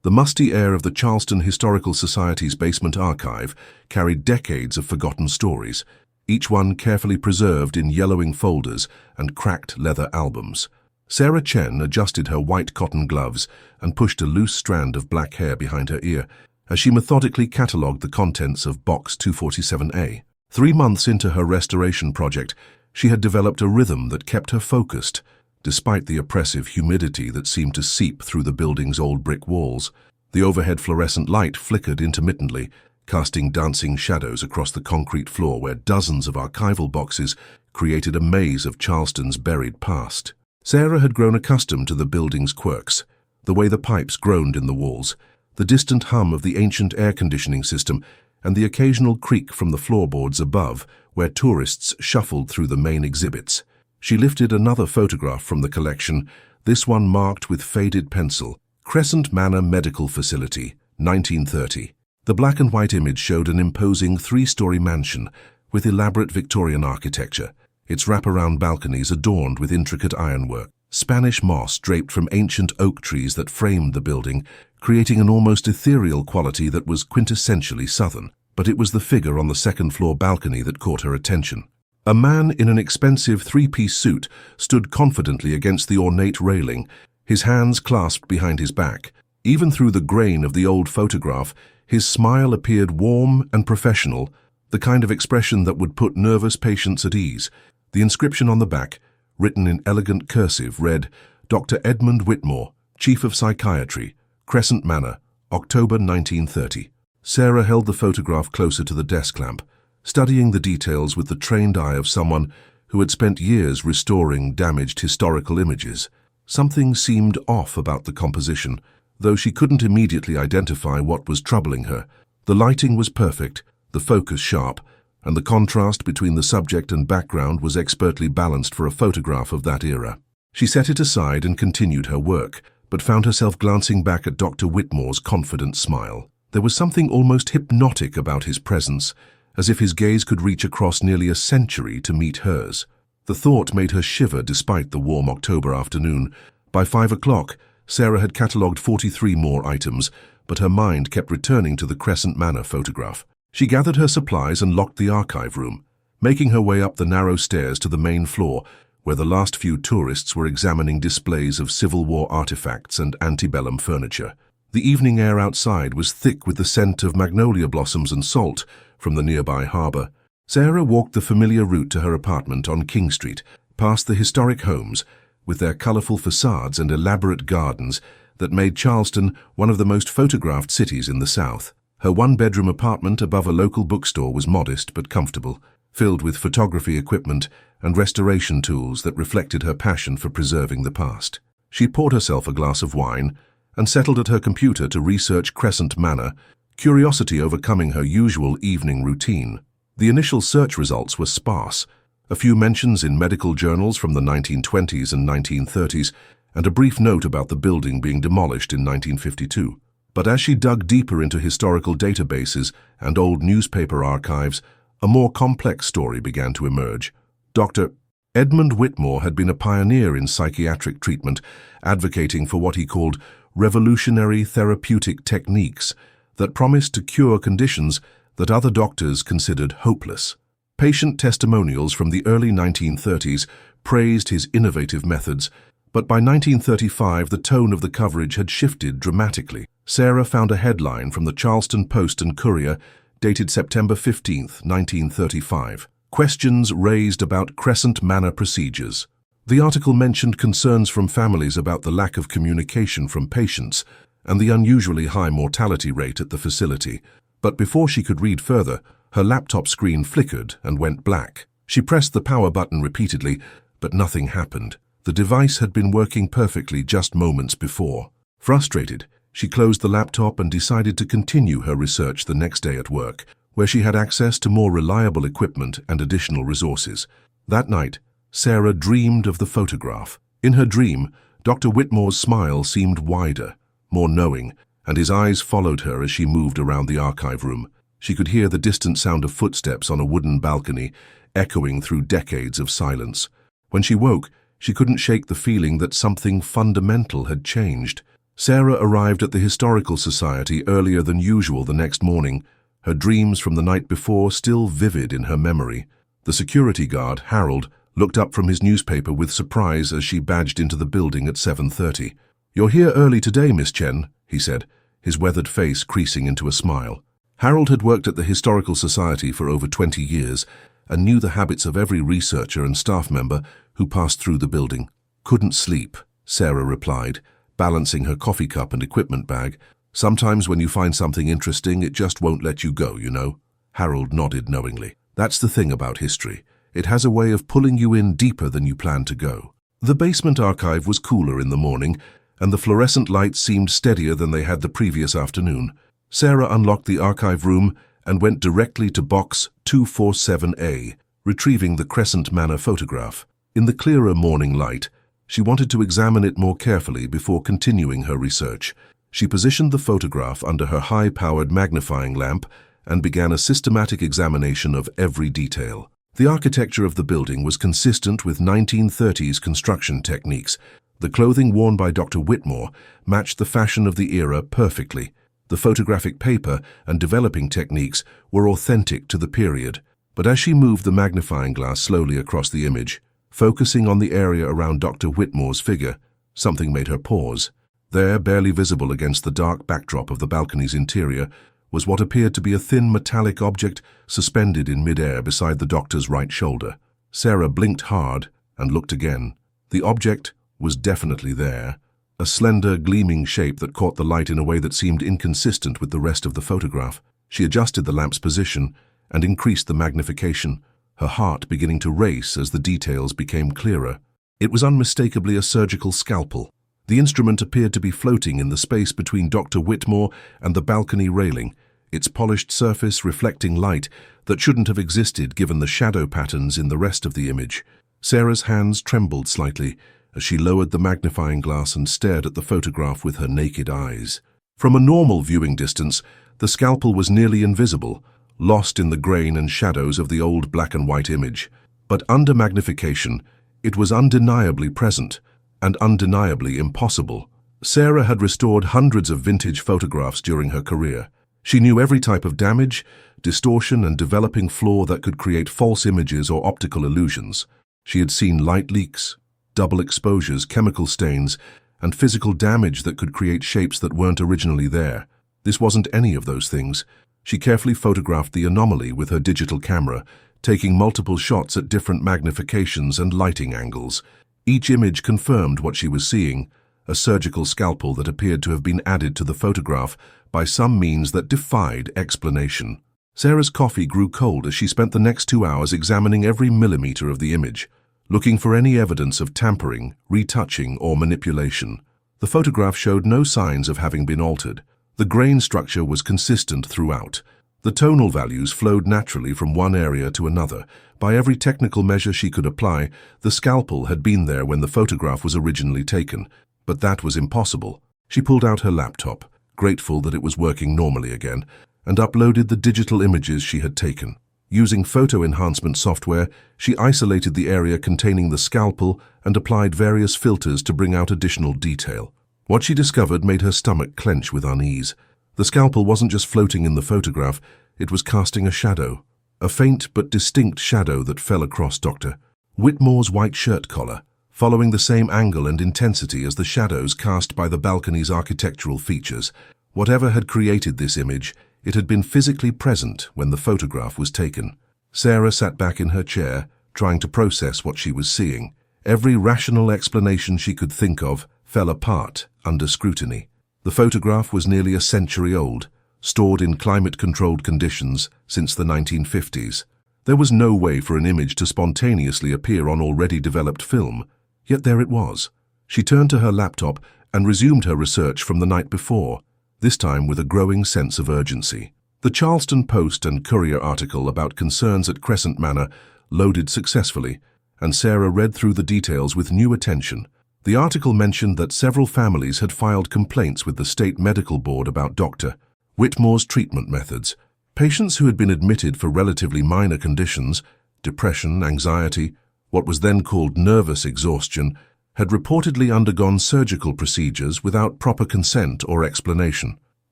The musty air of the Charleston Historical Society's basement archive carried decades of forgotten stories, each one carefully preserved in yellowing folders and cracked leather albums. Sarah Chen adjusted her white cotton gloves and pushed a loose strand of black hair behind her ear as she methodically catalogued the contents of Box 247A. 3 months into her restoration project, she had developed a rhythm that kept her focused, despite the oppressive humidity that seemed to seep through the building's old brick walls. The overhead fluorescent light flickered intermittently, casting dancing shadows across the concrete floor where dozens of archival boxes created a maze of Charleston's buried past. Sarah had grown accustomed to the building's quirks, the way the pipes groaned in the walls, the distant hum of the ancient air conditioning system, and the occasional creak from the floorboards above where tourists shuffled through the main exhibits. She lifted another photograph from the collection, this one marked with faded pencil, Crescent Manor Medical Facility, 1930. The black and white image showed an imposing 3-story mansion with elaborate Victorian architecture, its wraparound balconies adorned with intricate ironwork. Spanish moss draped from ancient oak trees that framed the building, creating an almost ethereal quality that was quintessentially Southern. But it was the figure on the second-floor balcony that caught her attention. A man in an expensive 3-piece suit stood confidently against the ornate railing, his hands clasped behind his back. Even through the grain of the old photograph, his smile appeared warm and professional, the kind of expression that would put nervous patients at ease. The inscription on the back, written in elegant cursive, read, "Dr. Edmund Whitmore, Chief of Psychiatry, Crescent Manor, October 1930. Sarah held the photograph closer to the desk lamp, studying the details with the trained eye of someone who had spent years restoring damaged historical images. Something seemed off about the composition, though she couldn't immediately identify what was troubling her. The lighting was perfect, the focus sharp, and the contrast between the subject and background was expertly balanced for a photograph of that era. She set it aside and continued her work, but found herself glancing back at Dr. Whitmore's confident smile. There was something almost hypnotic about his presence, as if his gaze could reach across nearly a century to meet hers. The thought made her shiver despite the warm October afternoon. By 5 o'clock, Sarah had catalogued 43 more items, but her mind kept returning to the Crescent Manor photograph. She gathered her supplies and locked the archive room, making her way up the narrow stairs to the main floor, where the last few tourists were examining displays of Civil War artifacts and antebellum furniture. The evening air outside was thick with the scent of magnolia blossoms and salt from the nearby harbor. Sarah walked the familiar route to her apartment on King Street, past the historic homes, with their colorful facades and elaborate gardens that made Charleston one of the most photographed cities in the South. Her one-bedroom apartment above a local bookstore was modest but comfortable, filled with photography equipment and restoration tools that reflected her passion for preserving the past. She poured herself a glass of wine and settled at her computer to research Crescent Manor, curiosity overcoming her usual evening routine. The initial search results were sparse, a few mentions in medical journals from the 1920s and 1930s, and a brief note about the building being demolished in 1952. But as she dug deeper into historical databases and old newspaper archives, a more complex story began to emerge. Dr. Edmund Whitmore had been a pioneer in psychiatric treatment, advocating for what he called revolutionary therapeutic techniques that promised to cure conditions that other doctors considered hopeless. Patient testimonials from the early 1930s praised his innovative methods, but by 1935 the tone of the coverage had shifted dramatically. Sarah found a headline from the Charleston Post and Courier dated September 15, 1935. Questions raised about Crescent Manor procedures. The article mentioned concerns from families about the lack of communication from patients and the unusually high mortality rate at the facility. But before she could read further, her laptop screen flickered and went black. She pressed the power button repeatedly, but nothing happened. The device had been working perfectly just moments before. Frustrated, she closed the laptop and decided to continue her research the next day at work, where she had access to more reliable equipment and additional resources. That night, Sarah dreamed of the photograph. In her dream, Dr. Whitmore's smile seemed wider, more knowing, and his eyes followed her as she moved around the archive room. She could hear the distant sound of footsteps on a wooden balcony, echoing through decades of silence. When she woke, she couldn't shake the feeling that something fundamental had changed. Sarah arrived at the Historical Society earlier than usual the next morning, her dreams from the night before still vivid in her memory. The security guard, Harold, looked up from his newspaper with surprise as she badged into the building at 7:30. "You're here early today, Miss Chen," he said, his weathered face creasing into a smile. Harold had worked at the Historical Society for over 20 years and knew the habits of every researcher and staff member who passed through the building. "Couldn't sleep," Sarah replied, balancing her coffee cup and equipment bag. "Sometimes when you find something interesting, it just won't let you go, you know." Harold nodded knowingly. "That's the thing about history. It has a way of pulling you in deeper than you planned to go." The basement archive was cooler in the morning, and the fluorescent lights seemed steadier than they had the previous afternoon. Sarah unlocked the archive room and went directly to box 247A, retrieving the Crescent Manor photograph. In the clearer morning light, she wanted to examine it more carefully before continuing her research. She positioned the photograph under her high-powered magnifying lamp and began a systematic examination of every detail. The architecture of the building was consistent with 1930s construction techniques. The clothing worn by Dr. Whitmore matched the fashion of the era perfectly. The photographic paper and developing techniques were authentic to the period. But as she moved the magnifying glass slowly across the image, focusing on the area around Dr. Whitmore's figure, something made her pause. There, barely visible against the dark backdrop of the balcony's interior, was what appeared to be a thin metallic object suspended in midair beside the doctor's right shoulder. Sarah blinked hard and looked again. The object was definitely there, a slender, gleaming shape that caught the light in a way that seemed inconsistent with the rest of the photograph. She adjusted the lamp's position and increased the magnification, her heart beginning to race as the details became clearer. It was unmistakably a surgical scalpel. The instrument appeared to be floating in the space between Dr. Whitmore and the balcony railing, its polished surface reflecting light that shouldn't have existed given the shadow patterns in the rest of the image. Sarah's hands trembled slightly as she lowered the magnifying glass and stared at the photograph with her naked eyes. From a normal viewing distance, the scalpel was nearly invisible, lost in the grain and shadows of the old black and white image. But under magnification, it was undeniably present and undeniably impossible. Sarah had restored hundreds of vintage photographs during her career. She knew every type of damage, distortion, and developing flaw that could create false images or optical illusions. She had seen light leaks, double exposures, chemical stains, and physical damage that could create shapes that weren't originally there. This wasn't any of those things. She carefully photographed the anomaly with her digital camera, taking multiple shots at different magnifications and lighting angles. Each image confirmed what she was seeing, a surgical scalpel that appeared to have been added to the photograph by some means that defied explanation. Sarah's coffee grew cold as she spent the next 2 hours examining every millimeter of the image, looking for any evidence of tampering, retouching, or manipulation. The photograph showed no signs of having been altered. The grain structure was consistent throughout. The tonal values flowed naturally from one area to another. By every technical measure she could apply, the scalpel had been there when the photograph was originally taken. But that was impossible. She pulled out her laptop, grateful that it was working normally again, and uploaded the digital images she had taken. Using photo enhancement software, she isolated the area containing the scalpel and applied various filters to bring out additional detail. What she discovered made her stomach clench with unease. The scalpel wasn't just floating in the photograph, it was casting a shadow. A faint but distinct shadow that fell across Dr. Whitmore's white shirt collar, following the same angle and intensity as the shadows cast by the balcony's architectural features. Whatever had created this image, it had been physically present when the photograph was taken. Sarah sat back in her chair, trying to process what she was seeing. Every rational explanation she could think of fell apart under scrutiny. The photograph was nearly a century old, stored in climate-controlled conditions since the 1950s. There was no way for an image to spontaneously appear on already developed film, yet there it was. She turned to her laptop and resumed her research from the night before, this time with a growing sense of urgency. The Charleston Post and Courier article about concerns at Crescent Manor loaded successfully, and Sarah read through the details with new attention. The article mentioned that several families had filed complaints with the state medical board about Dr. Whitmore's treatment methods. Patients who had been admitted for relatively minor conditions, depression, anxiety, what was then called nervous exhaustion, had reportedly undergone surgical procedures without proper consent or explanation.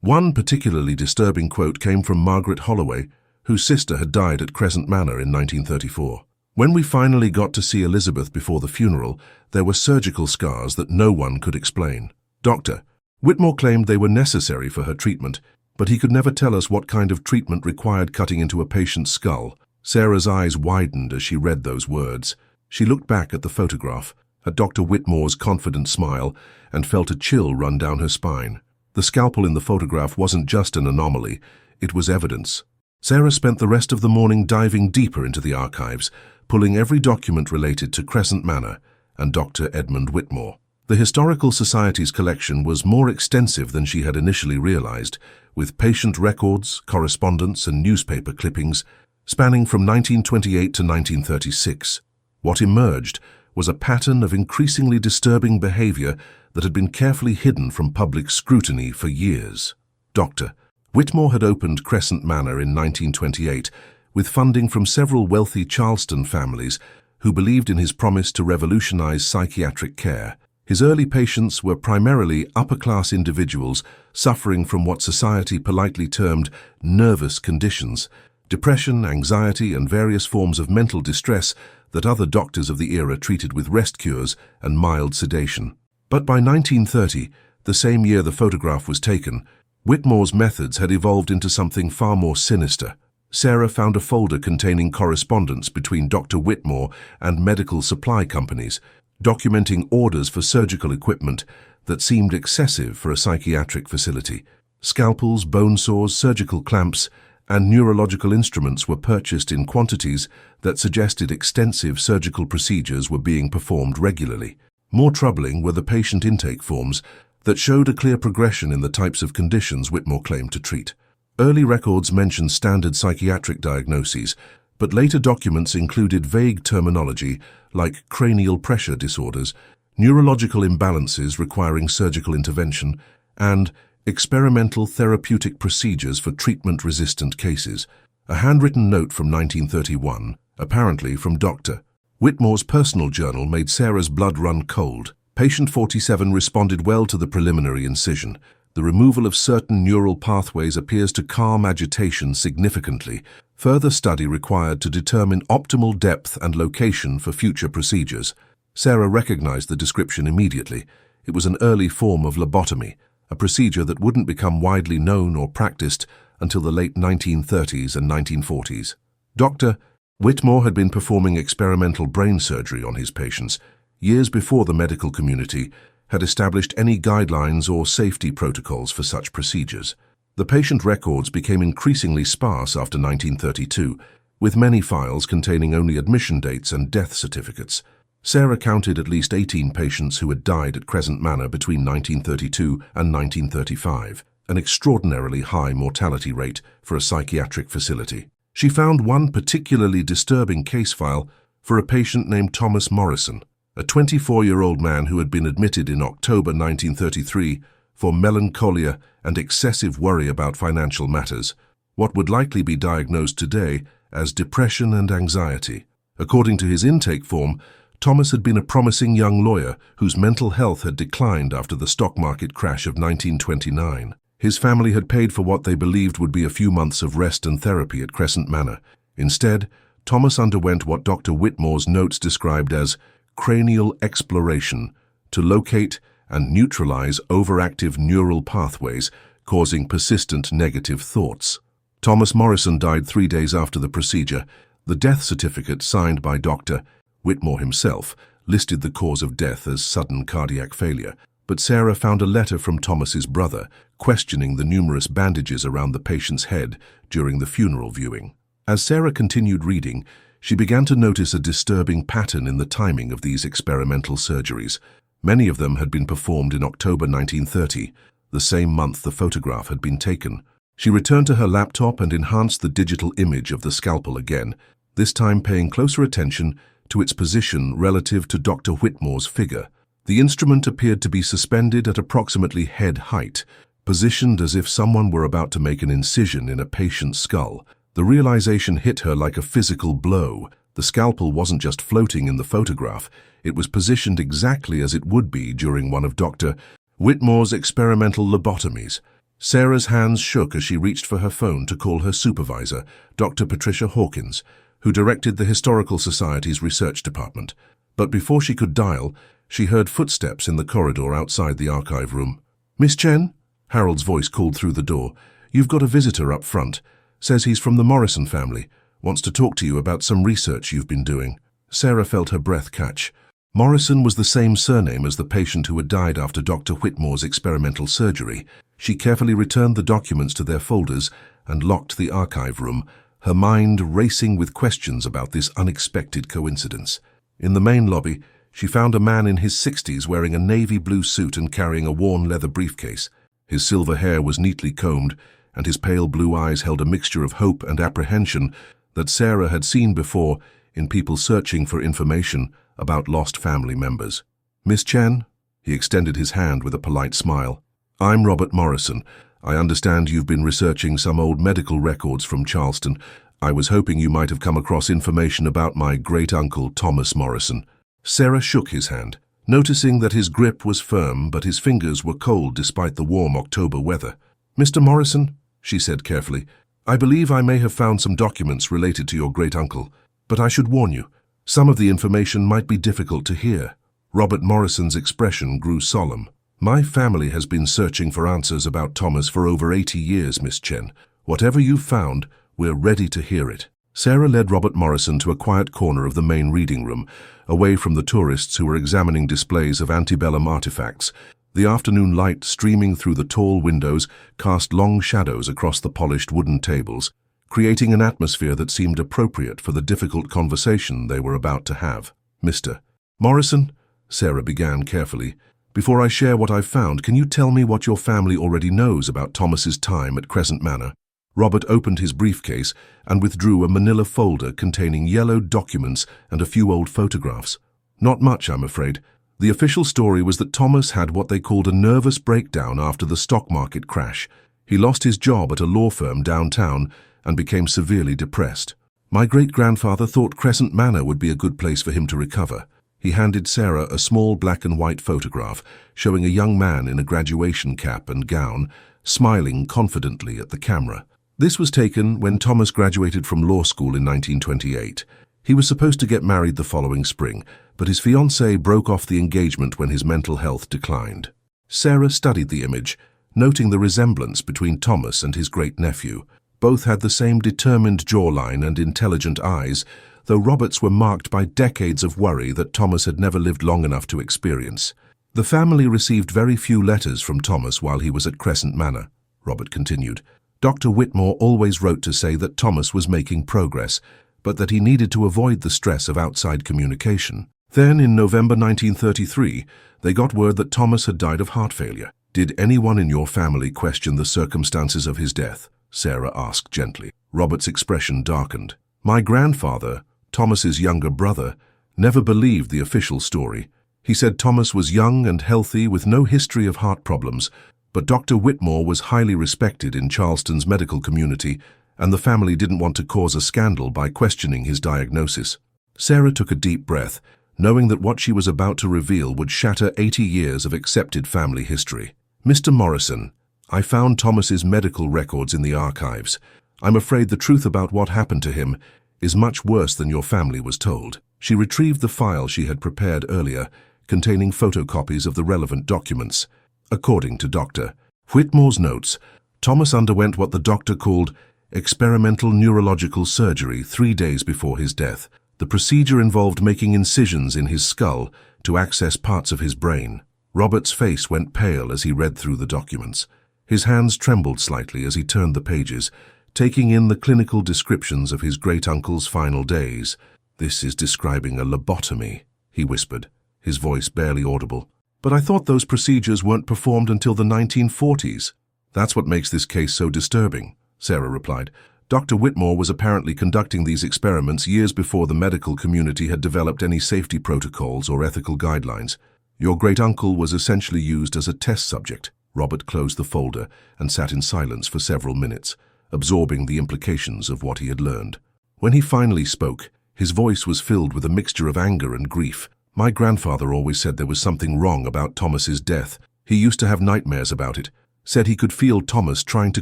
One particularly disturbing quote came from Margaret Holloway, whose sister had died at Crescent Manor in 1934. When we finally got to see Elizabeth before the funeral, there were surgical scars that no one could explain. Dr. Whitmore claimed they were necessary for her treatment, but he could never tell us what kind of treatment required cutting into a patient's skull. Sarah's eyes widened as she read those words. She looked back at the photograph, at Dr. Whitmore's confident smile, and felt a chill run down her spine. The scalpel in the photograph wasn't just an anomaly, it was evidence. Sarah spent the rest of the morning diving deeper into the archives, pulling every document related to Crescent Manor and Dr. Edmund Whitmore. The Historical Society's collection was more extensive than she had initially realized, with patient records, correspondence, and newspaper clippings spanning from 1928 to 1936. What emerged was a pattern of increasingly disturbing behavior that had been carefully hidden from public scrutiny for years. Dr. Whitmore had opened Crescent Manor in 1928 with funding from several wealthy Charleston families who believed in his promise to revolutionize psychiatric care. His early patients were primarily upper-class individuals suffering from what society politely termed nervous conditions, depression, anxiety, and various forms of mental distress that other doctors of the era treated with rest cures and mild sedation. But by 1930, the same year the photograph was taken, Whitmore's methods had evolved into something far more sinister. Sarah found a folder containing correspondence between Dr. Whitmore and medical supply companies, documenting orders for surgical equipment that seemed excessive for a psychiatric facility. Scalpels, bone saws, surgical clamps, and neurological instruments were purchased in quantities that suggested extensive surgical procedures were being performed regularly. More troubling were the patient intake forms that showed a clear progression in the types of conditions Whitmore claimed to treat. Early records mentioned standard psychiatric diagnoses, but later documents included vague terminology like cranial pressure disorders, neurological imbalances requiring surgical intervention, and experimental therapeutic procedures for treatment-resistant cases. A handwritten note from 1931, apparently from Dr. Whitmore's personal journal, made Sarah's blood run cold. Patient 47 responded well to the preliminary incision. The removal of certain neural pathways appears to calm agitation significantly. Further study required to determine optimal depth and location for future procedures. Sarah recognized the description immediately. It was an early form of lobotomy, a procedure that wouldn't become widely known or practiced until the late 1930s and 1940s. Dr. Whitmore had been performing experimental brain surgery on his patients years before the medical community had established any guidelines or safety protocols for such procedures. The patient records became increasingly sparse after 1932, with many files containing only admission dates and death certificates. Sarah counted at least 18 patients who had died at Crescent Manor between 1932 and 1935, an extraordinarily high mortality rate for a psychiatric facility. She found one particularly disturbing case file for a patient named Thomas Morrison, a 24-year-old man who had been admitted in October 1933 for melancholia and excessive worry about financial matters, what would likely be diagnosed today as depression and anxiety. According to his intake form, Thomas had been a promising young lawyer whose mental health had declined after the stock market crash of 1929. His family had paid for what they believed would be a few months of rest and therapy at Crescent Manor. Instead, Thomas underwent what Dr. Whitmore's notes described as cranial exploration to locate and neutralize overactive neural pathways causing persistent negative thoughts. Thomas Morrison died 3 days after the procedure. The death certificate, signed by Dr. Whitmore himself, listed the cause of death as sudden cardiac failure, but Sarah found a letter from Thomas's brother questioning the numerous bandages around the patient's head during the funeral viewing. As Sarah continued reading, she began to notice a disturbing pattern in the timing of these experimental surgeries. Many of them had been performed in October 1930, the same month the photograph had been taken. She returned to her laptop and enhanced the digital image of the scalpel again, this time paying closer attention to its position relative to Dr. Whitmore's figure. The instrument appeared to be suspended at approximately head height, positioned as if someone were about to make an incision in a patient's skull. The realization hit her like a physical blow. The scalpel wasn't just floating in the photograph, it was positioned exactly as it would be during one of Dr. Whitmore's experimental lobotomies. Sarah's hands shook as she reached for her phone to call her supervisor, Dr. Patricia Hawkins, who directed the Historical Society's research department. But before she could dial, she heard footsteps in the corridor outside the archive room. "Miss Chen?" Harold's voice called through the door. "You've got a visitor up front. Says he's from the Morrison family. Wants to talk to you about some research you've been doing." Sarah felt her breath catch. Morrison was the same surname as the patient who had died after Dr. Whitmore's experimental surgery. She carefully returned the documents to their folders and locked the archive room, her mind racing with questions about this unexpected coincidence. In the main lobby, she found a man in his 60s wearing a navy blue suit and carrying a worn leather briefcase. His silver hair was neatly combed, and his pale blue eyes held a mixture of hope and apprehension that Sarah had seen before in people searching for information about lost family members. "Miss Chen?" He extended his hand with a polite smile. "I'm Robert Morrison. I understand you've been researching some old medical records from Charleston. I was hoping you might have come across information about my great-uncle Thomas Morrison." Sarah shook his hand, noticing that his grip was firm but his fingers were cold despite the warm October weather. "Mr. Morrison," she said carefully, "I believe I may have found some documents related to your great-uncle, but I should warn you, some of the information might be difficult to hear." Robert Morrison's expression grew solemn. "My family has been searching for answers about Thomas for over 80 years, Miss Chen. Whatever you've found, we're ready to hear it." Sarah led Robert Morrison to a quiet corner of the main reading room, away from the tourists who were examining displays of antebellum artifacts. The afternoon light streaming through the tall windows cast long shadows across the polished wooden tables, creating an atmosphere that seemed appropriate for the difficult conversation they were about to have. "Mr. Morrison," Sarah began carefully, "before I share what I've found, can you tell me what your family already knows about Thomas's time at Crescent Manor?" Robert opened his briefcase and withdrew a manila folder containing yellowed documents and a few old photographs. "Not much, I'm afraid. The official story was that Thomas had what they called a nervous breakdown after the stock market crash. He lost his job at a law firm downtown and became severely depressed. My great-grandfather thought Crescent Manor would be a good place for him to recover." He handed Sarah a small black and white photograph showing a young man in a graduation cap and gown, smiling confidently at the camera. This was taken when Thomas graduated from law school in 1928. He was supposed to get married the following spring, but his fiancée broke off the engagement when his mental health declined. Sarah studied the image, noting the resemblance between Thomas and his great-nephew. Both had the same determined jawline and intelligent eyes, though Robert's were marked by decades of worry that Thomas had never lived long enough to experience. "The family received very few letters from Thomas while he was at Crescent Manor," Robert continued. "Dr. Whitmore always wrote to say that Thomas was making progress, but that he needed to avoid the stress of outside communication. Then, in November 1933, they got word that Thomas had died of heart failure. Did anyone in your family question the circumstances of his death?" Sarah asked gently. Robert's expression darkened. "My grandfather, Thomas's younger brother, never believed the official story. He said Thomas was young and healthy with no history of heart problems, but Dr. Whitmore was highly respected in Charleston's medical community, and the family didn't want to cause a scandal by questioning his diagnosis." Sarah took a deep breath, knowing that what she was about to reveal would shatter 80 years of accepted family history. "Mr. Morrison, I found Thomas's medical records in the archives. I'm afraid the truth about what happened to him is much worse than your family was told." She retrieved the file she had prepared earlier, containing photocopies of the relevant documents. According to Dr. Whitmore's notes, Thomas underwent what the doctor called experimental neurological surgery 3 days before his death. The procedure involved making incisions in his skull to access parts of his brain. Robert's face went pale as he read through the documents. His hands trembled slightly as he turned the pages, taking in the clinical descriptions of his great-uncle's final days. "This is describing a lobotomy," he whispered, his voice barely audible. "But I thought those procedures weren't performed until the 1940s. "That's what makes this case so disturbing," Sarah replied. "Dr. Whitmore was apparently conducting these experiments years before the medical community had developed any safety protocols or ethical guidelines. Your great-uncle was essentially used as a test subject." Robert closed the folder and sat in silence for several minutes, absorbing the implications of what he had learned. When he finally spoke, His voice was filled with a mixture of anger and grief. "My grandfather always said there was something wrong about Thomas's death. He used to have nightmares about it. Said he could feel Thomas trying to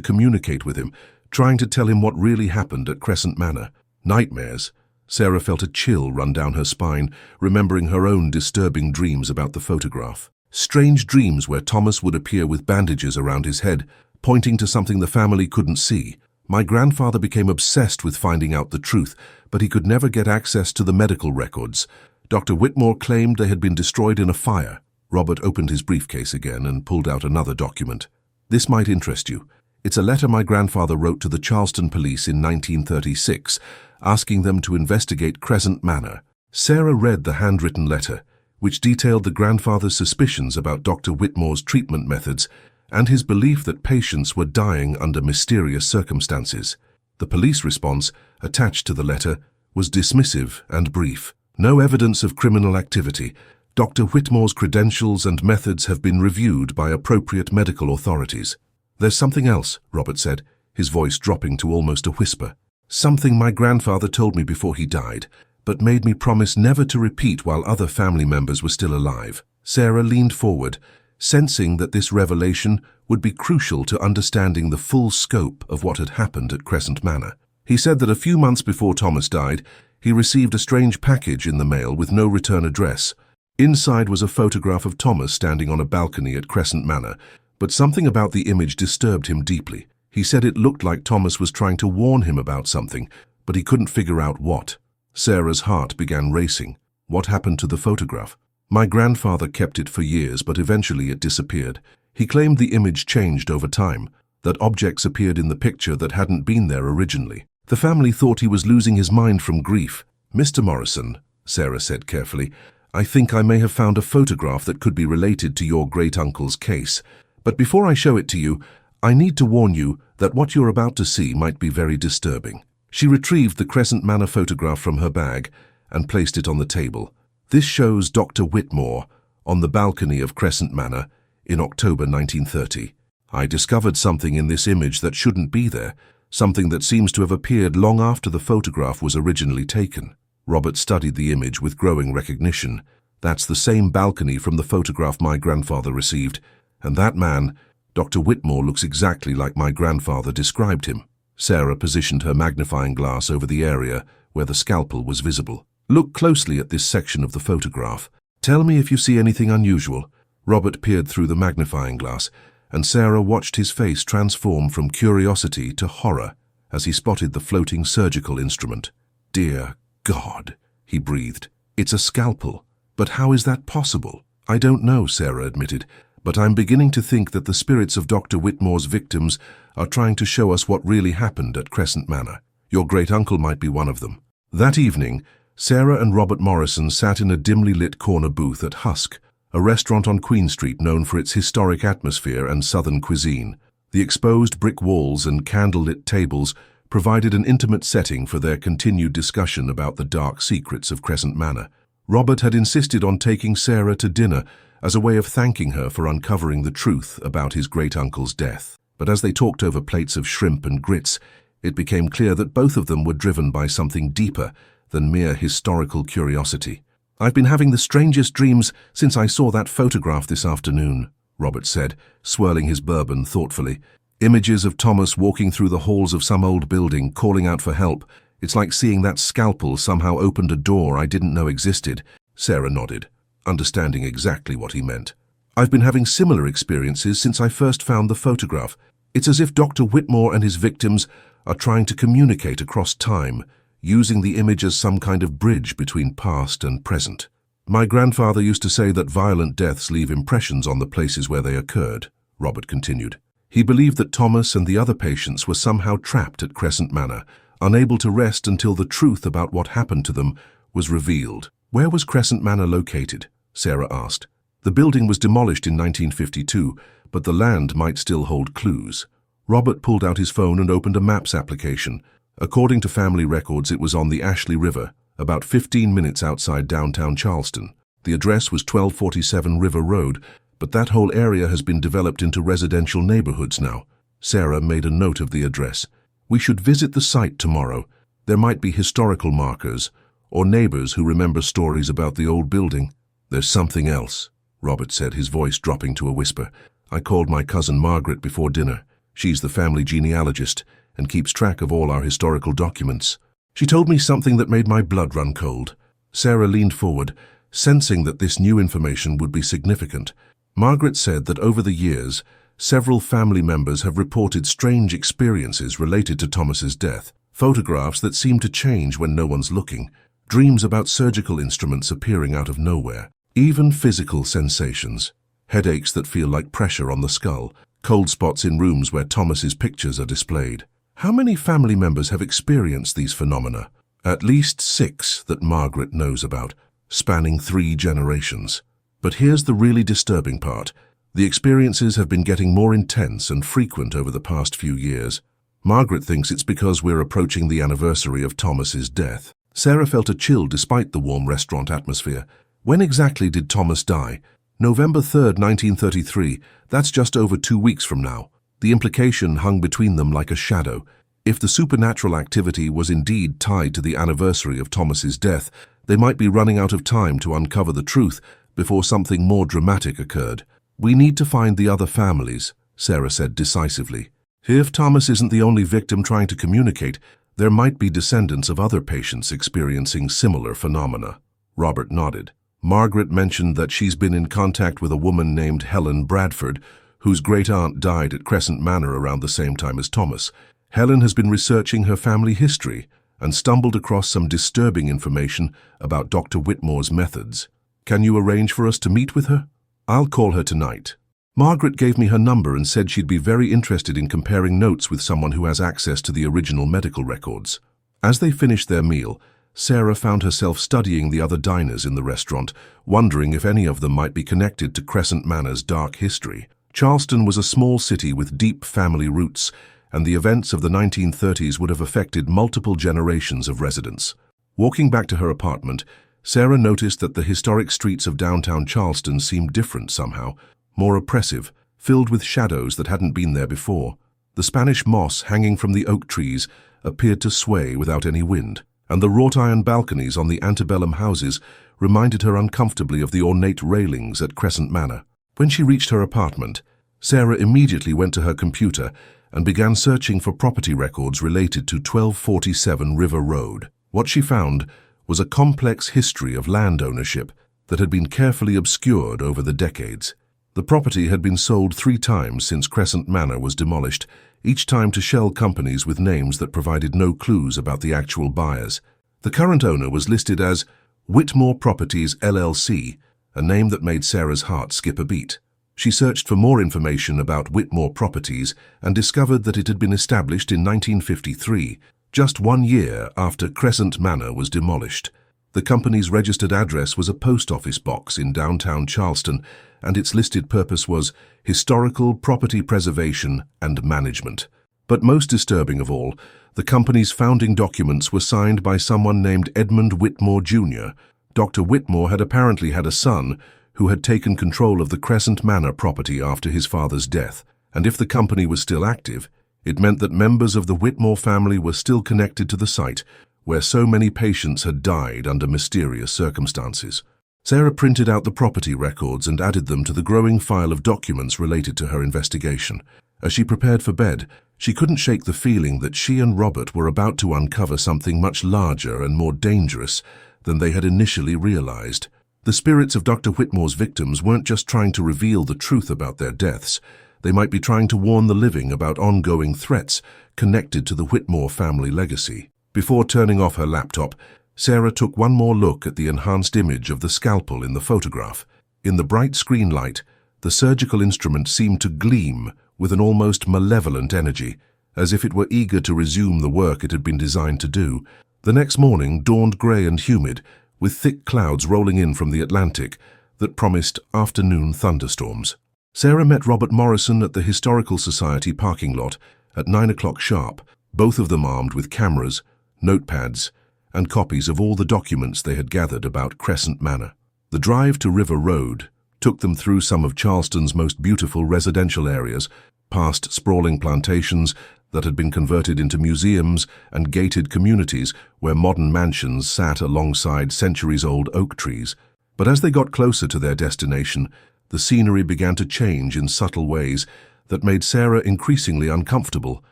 communicate with him, trying to tell him what really happened at Crescent Manor." Nightmares? Sarah felt a chill run down her spine, remembering her own disturbing dreams about the photograph. Strange dreams where Thomas would appear with bandages around his head, pointing to something the family couldn't see. "My grandfather became obsessed with finding out the truth, but he could never get access to the medical records. Dr. Whitmore claimed they had been destroyed in a fire." Robert opened his briefcase again and pulled out another document. "This might interest you. It's a letter my grandfather wrote to the Charleston police in 1936, asking them to investigate Crescent Manor." Sarah read the handwritten letter, which detailed the grandfather's suspicions about Dr. Whitmore's treatment methods and his belief that patients were dying under mysterious circumstances. The police response, attached to the letter, was dismissive and brief. "No evidence of criminal activity. Dr. Whitmore's credentials and methods have been reviewed by appropriate medical authorities." "There's something else," Robert said, his voice dropping to almost a whisper. "Something my grandfather told me before he died, but made me promise never to repeat while other family members were still alive." Sarah leaned forward, sensing that this revelation would be crucial to understanding the full scope of what had happened at Crescent Manor. "He said that a few months before Thomas died, he received a strange package in the mail with no return address. Inside was a photograph of Thomas standing on a balcony at Crescent Manor, but something about the image disturbed him deeply. He said it looked like Thomas was trying to warn him about something, but he couldn't figure out what." Sarah's heart began racing. "What happened to the photograph?" "My grandfather kept it for years, but eventually it disappeared. He claimed the image changed over time, that objects appeared in the picture that hadn't been there originally. The family thought he was losing his mind from grief." "Mr. Morrison," Sarah said carefully, "I think I may have found a photograph that could be related to your great-uncle's case. But before I show it to you, I need to warn you that what you're about to see might be very disturbing." She retrieved the Crescent Manor photograph from her bag and placed it on the table. "This shows Dr. Whitmore on the balcony of Crescent Manor in October 1930. I discovered something in this image that shouldn't be there, something that seems to have appeared long after the photograph was originally taken." Robert studied the image with growing recognition. "That's the same balcony from the photograph my grandfather received, and that man, Dr. Whitmore, looks exactly like my grandfather described him." Sarah positioned her magnifying glass over the area where the scalpel was visible. "Look closely at this section of the photograph. Tell me if you see anything unusual." Robert peered through the magnifying glass, and Sarah watched his face transform from curiosity to horror as he spotted the floating surgical instrument. "Dear God," he breathed. "It's a scalpel. But how is that possible?" "I don't know," Sarah admitted, "but I'm beginning to think that the spirits of Dr. Whitmore's victims are trying to show us what really happened at Crescent Manor. Your great-uncle might be one of them." That evening, Sarah and Robert Morrison sat in a dimly lit corner booth at Husk, a restaurant on Queen Street known for its historic atmosphere and southern cuisine. The exposed brick walls and candle-lit tables provided an intimate setting for their continued discussion about the dark secrets of Crescent Manor. Robert had insisted on taking Sarah to dinner as a way of thanking her for uncovering the truth about his great-uncle's death. But as they talked over plates of shrimp and grits, it became clear that both of them were driven by something deeper than mere historical curiosity. "I've been having the strangest dreams since I saw that photograph this afternoon," Robert said, swirling his bourbon thoughtfully. "Images of Thomas walking through the halls of some old building, calling out for help. It's like seeing that scalpel somehow opened a door I didn't know existed." Sarah nodded, understanding exactly what he meant. "I've been having similar experiences since I first found the photograph. It's as if Dr. Whitmore and his victims are trying to communicate across time, using the image as some kind of bridge between past and present. My grandfather used to say that violent deaths leave impressions on the places where they occurred," Robert continued. "He believed that Thomas and the other patients were somehow trapped at Crescent Manor, unable to rest until the truth about what happened to them was revealed." "Where was Crescent Manor located?" Sarah asked. "The building was demolished in 1952, but the land might still hold clues." Robert pulled out his phone and opened a maps application. According to family records, it was on the Ashley River, about 15 minutes outside downtown Charleston. The address was 1247 River Road, but that whole area has been developed into residential neighborhoods now. Sarah made a note of the address. "We should visit the site tomorrow. There might be historical markers, or neighbors who remember stories about the old building. There's something else, Robert said, his voice dropping to a whisper. I called my cousin Margaret before dinner. She's the family genealogist and keeps track of all our historical documents. She told me something that made my blood run cold. Sarah leaned forward, sensing that this new information would be significant. Margaret said that over the years, several family members have reported strange experiences related to Thomas's death. Photographs that seem to change when no one's looking. Dreams about surgical instruments appearing out of nowhere. Even physical sensations. Headaches that feel like pressure on the skull. Cold spots in rooms where Thomas's pictures are displayed. How many family members have experienced these phenomena? At least 6 that Margaret knows about, spanning 3 generations. But here's the really disturbing part. The experiences have been getting more intense and frequent over the past few years. Margaret thinks it's because we're approaching the anniversary of Thomas's death. Sarah felt a chill despite the warm restaurant atmosphere. When exactly did Thomas die? November 3rd, 1933. That's just over 2 weeks from now. The implication hung between them like a shadow. If the supernatural activity was indeed tied to the anniversary of Thomas's death, they might be running out of time to uncover the truth before something more dramatic occurred. We need to find the other families, Sarah said decisively. If Thomas isn't the only victim trying to communicate, there might be descendants of other patients experiencing similar phenomena. Robert nodded. Margaret mentioned that she's been in contact with a woman named Helen Bradford, whose great-aunt died at Crescent Manor around the same time as Thomas. Helen has been researching her family history and stumbled across some disturbing information about Dr. Whitmore's methods. Can you arrange for us to meet with her? I'll call her tonight. Margaret gave me her number and said she'd be very interested in comparing notes with someone who has access to the original medical records. As they finished their meal, Sarah found herself studying the other diners in the restaurant, wondering if any of them might be connected to Crescent Manor's dark history. Charleston was a small city with deep family roots, and the events of the 1930s would have affected multiple generations of residents. Walking back to her apartment, Sarah noticed that the historic streets of downtown Charleston seemed different somehow, more oppressive, filled with shadows that hadn't been there before. The Spanish moss hanging from the oak trees appeared to sway without any wind, and the wrought-iron balconies on the antebellum houses reminded her uncomfortably of the ornate railings at Crescent Manor. When she reached her apartment, Sarah immediately went to her computer and began searching for property records related to 1247 River Road. What she found was a complex history of land ownership that had been carefully obscured over the decades. The property had been sold 3 times since Crescent Manor was demolished, each time to shell companies with names that provided no clues about the actual buyers. The current owner was listed as Whitmore Properties LLC, a name that made Sarah's heart skip a beat. She searched for more information about Whitmore Properties and discovered that it had been established in 1953, just 1 year after Crescent Manor was demolished. The company's registered address was a post office box in downtown Charleston, and its listed purpose was historical property preservation and management. But most disturbing of all, the company's founding documents were signed by someone named Edmund Whitmore Jr. Dr. Whitmore had apparently had a son who had taken control of the Crescent Manor property after his father's death, and if the company was still active, it meant that members of the Whitmore family were still connected to the site, where so many patients had died under mysterious circumstances. Sarah printed out the property records and added them to the growing file of documents related to her investigation. As she prepared for bed, she couldn't shake the feeling that she and Robert were about to uncover something much larger and more dangerous than they had initially realized. The spirits of Dr. Whitmore's victims weren't just trying to reveal the truth about their deaths. They might be trying to warn the living about ongoing threats connected to the Whitmore family legacy. Before turning off her laptop, Sarah took one more look at the enhanced image of the scalpel in the photograph. In the bright screen light, the surgical instrument seemed to gleam with an almost malevolent energy, as if it were eager to resume the work it had been designed to do. The next morning dawned grey and humid, with thick clouds rolling in from the Atlantic that promised afternoon thunderstorms. Sarah met Robert Morrison at the Historical Society parking lot at 9 o'clock sharp, both of them armed with cameras, notepads, and copies of all the documents they had gathered about Crescent Manor. The drive to River Road took them through some of Charleston's most beautiful residential areas, past sprawling plantations that had been converted into museums and gated communities where modern mansions sat alongside centuries-old oak trees. But as they got closer to their destination, the scenery began to change in subtle ways that made Sarah increasingly uncomfortable.